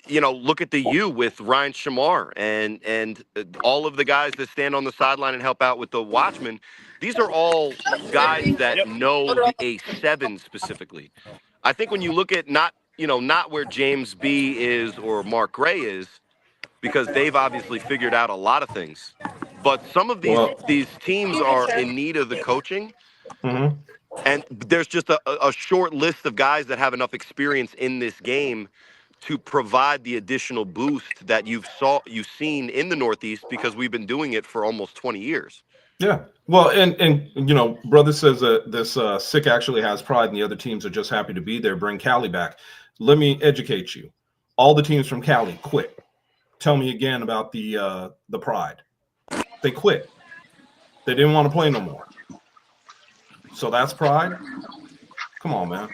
look at the U with Ryan Shamar and all of the guys that stand on the sideline and help out with the Watchmen. These are all guys that know the A7 specifically. I think when you look at not where James B is or Mark Gray is, because they've obviously figured out a lot of things, but some of these teams are in need of the coaching. Mm-hmm. And there's just a short list of guys that have enough experience in this game to provide the additional boost that you've seen in the Northeast, because we've been doing it for almost 20 years. Yeah. Well, and brother says that this Sick actually has pride and the other teams are just happy to be there. Bring Cali back. Let me educate you. All the teams from Cali quit. Tell me again about the Pride. They quit. They didn't want to play no more. So that's Pride. Come on, man.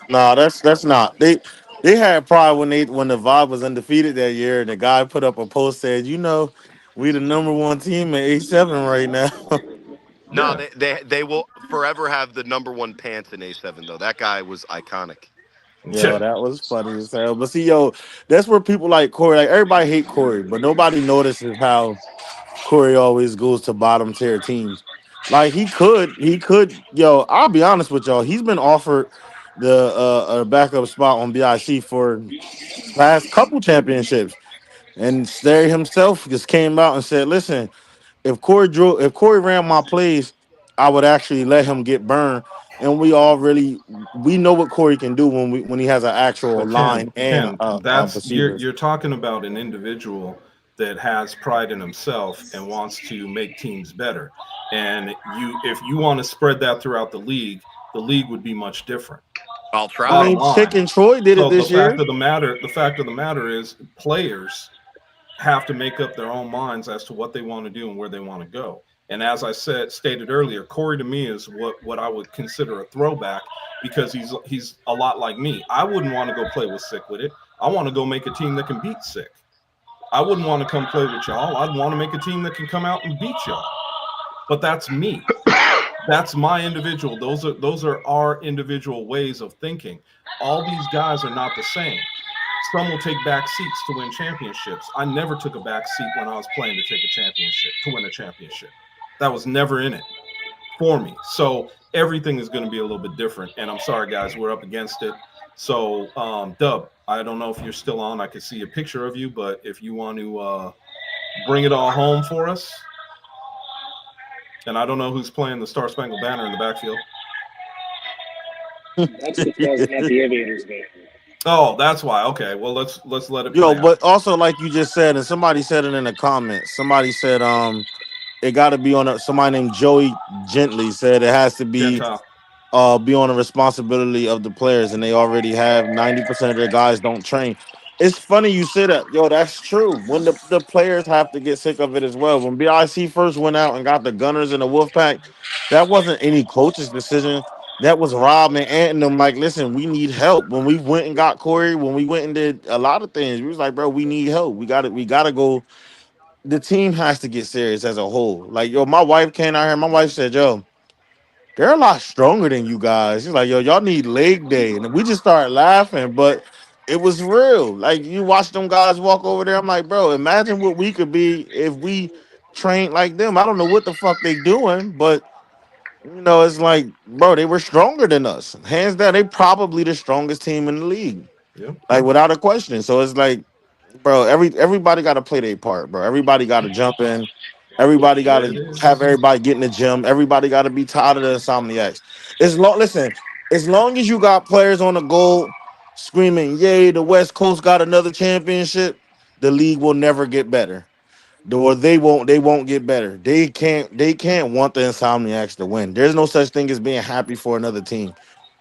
No, that's not. They had pride when the Vibe was undefeated that year, and the guy put up a post said, we the number one team in A7 right now. No, Yeah. they will forever have the number one pants in A7 though. That guy was iconic. Yo, that was funny as hell. But see, yo, that's where people like Corey. Like everybody hate Corey, but nobody notices how Corey always goes to bottom tier teams. Like he could. Yo, I'll be honest with y'all. He's been offered the a backup spot on BIC for past couple championships, and Sterry himself just came out and said, "Listen, if Corey ran my plays, I would actually let him get burned." And we know what Corey can do when he has an actual But Ken, line and Ken, that's receivers. you're talking about an individual that has pride in himself and wants to make teams better. And if you want to spread that throughout the league would be much different. I'll I try. Bottom mean, Chick line. and Troy did it So this year. the fact of the matter is players have to make up their own minds as to what they want to do and where they want to go. And as I stated earlier, Corey to me is what I would consider a throwback because he's a lot like me. I wouldn't want to go play with Sick with it. I want to go make a team that can beat Sick. I wouldn't want to come play with y'all. I'd want to make a team that can come out and beat y'all. But that's me. That's my individual. Those are our individual ways of thinking. All these guys are not the same. Some will take back seats to win championships. I never took a back seat when I was playing to take a championship, to win a championship. That was never in it for me. So everything is going to be a little bit different. And I'm sorry, guys, we're up against it. So, Dub, I don't know if you're still on. I can see a picture of you, but if you want to bring it all home for us, and I don't know who's playing the Star Spangled Banner in the backfield. That's because I'm at the Aviators game. Oh, that's why. Okay, well let's let it Yo, play out. but also like you just said, and somebody said it in the comments. Somebody said it got to be on somebody named Joey Gently said it has to Gentile. be on the responsibility of the players, and they already have 90% of their guys don't train. It's funny you say that, yo. That's true. When the players have to get sick of it as well. When BIC first went out and got the Gunners and the Wolfpack, that wasn't any coach's decision. That was Rob and Ant and them. Like, listen, we need help. When we went and got Corey, when we went and did a lot of things, we was like, bro, we need help. We got to go. The team has to get serious as a whole. Like, yo, my wife came out here. My wife said, yo, they're a lot stronger than you guys. She's like, yo, y'all need leg day. And we just started laughing, but it was real. Like, you watch them guys walk over there. I'm like, bro, imagine what we could be if we trained like them. I don't know what the fuck they doing, but it's like, bro, they were stronger than us. Hands down, they probably the strongest team in the league. Yep. Like without a question. So it's like, bro, everybody got to play their part, bro. Everybody got to jump in. Everybody The got way to it have is. everybody get in the gym. Everybody got to be tired of the insomniacs. Listen, as long as you got players on the goal screaming, "Yay, the West Coast got another championship," the league will never get better. Or they won't get better. They can't want the insomniacs to win. There's no such thing as being happy for another team.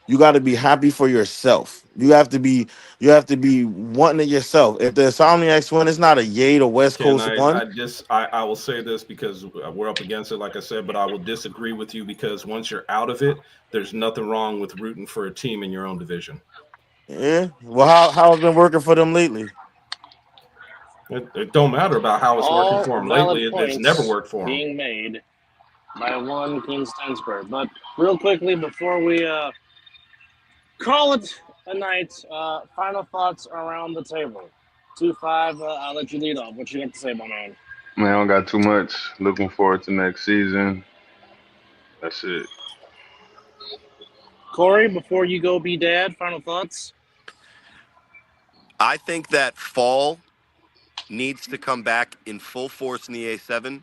You got to be happy for yourself. You have to be wanting it yourself. If the Insomniacs win, it's not a yay the West Ken, Coast won. I will say this because we're up against it, like I said, but I will disagree with you because once you're out of it, there's nothing wrong with rooting for a team in your own division. Yeah. Well, how's it been working for them lately? It don't matter about how it's working All for them lately. valid It's never points worked for them. being made by one King Stensberg. But real quickly, before we call it a night, final thoughts around the table. 2-5, I'll let you lead off. What you got to say, my man? Man, I don't got too much. Looking forward to next season. That's it. Corey, before you go be dad, final thoughts? I think that fall needs to come back in full force in the A7.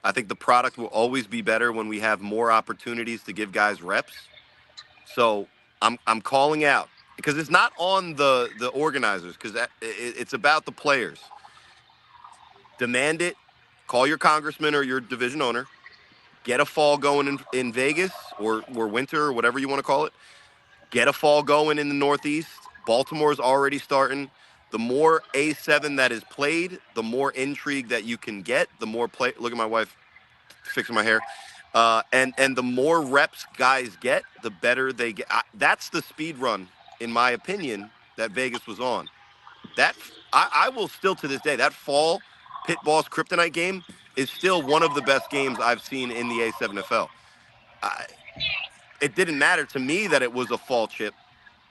I think the product will always be better when we have more opportunities to give guys reps. So I'm calling out because it's not on the organizers because it's about the players. Demand it. Call your congressman or your division owner. Get a fall going in Vegas or winter or whatever you want to call it. get a fall going in the Northeast. Baltimore's already starting. The more A7 that is played, the more intrigue that you can get. The more play. Look at my wife fixing my hair. And the more reps guys get, the better they get. That's the speed run, in my opinion, that Vegas was on. I will still to this day, that fall Pitball's Kryptonite game is still one of the best games I've seen in the A7FL. It didn't matter to me that it was a fall chip,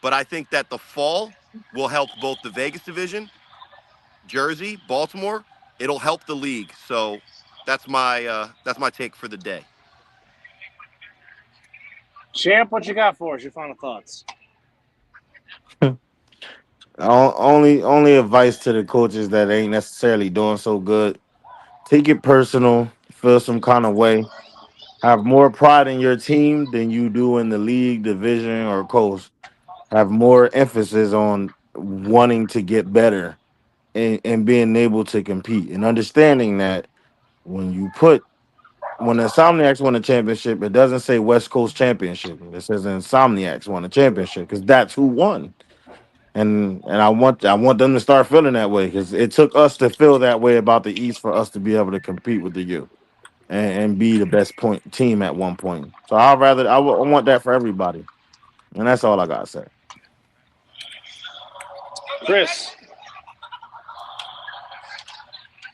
but I think that the fall will help both the Vegas division, Jersey, Baltimore. It'll help the league. So that's my take for the day. Champ, what you got for us? Your final thoughts. Only advice to the coaches that ain't necessarily doing so good. Take it personal, feel some kind of way. Have more pride in your team than you do in the league, division, or coast. Have more emphasis on wanting to get better and being able to compete and understanding that when you put when the Insomniacs won a championship, it doesn't say West Coast Championship. It says Insomniacs won a championship because that's who won. And I want them to start feeling that way because it took us to feel that way about the East for us to be able to compete with the U and be the best point team at one point. So I want that for everybody, and that's all I gotta say. Chris.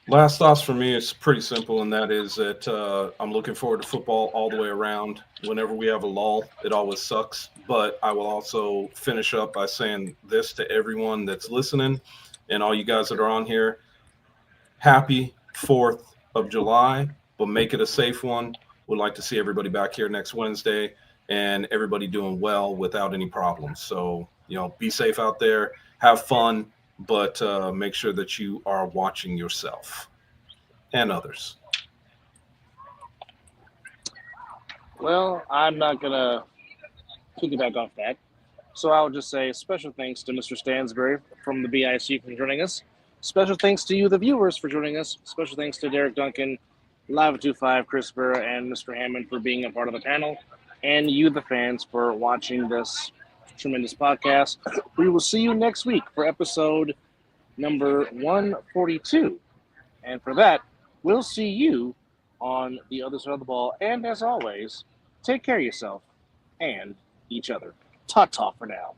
Last thoughts for me is pretty simple, and that is that I'm looking forward to football all the way around. Whenever we have a lull, it always sucks. But I will also finish up by saying this to everyone that's listening and all you guys that are on here. Happy 4th of July, but make it a safe one. Would like to see everybody back here next Wednesday and everybody doing well without any problems. So, be safe out there, have fun, but make sure that you are watching yourself and others. Well, I'm not going to piggyback off that. So I would just say special thanks to Mr. Stansbury from the BIC for joining us. Special thanks to you, the viewers, for joining us. Special thanks to Derek Duncan, Live 25, Chris Burr, and Mr. Hammond for being a part of the panel. And you, the fans, for watching this tremendous podcast. We will see you next week for episode number 142. And for that, we'll see you on the other side of the ball. And as always, take care of yourself and each other. Ta-ta for now.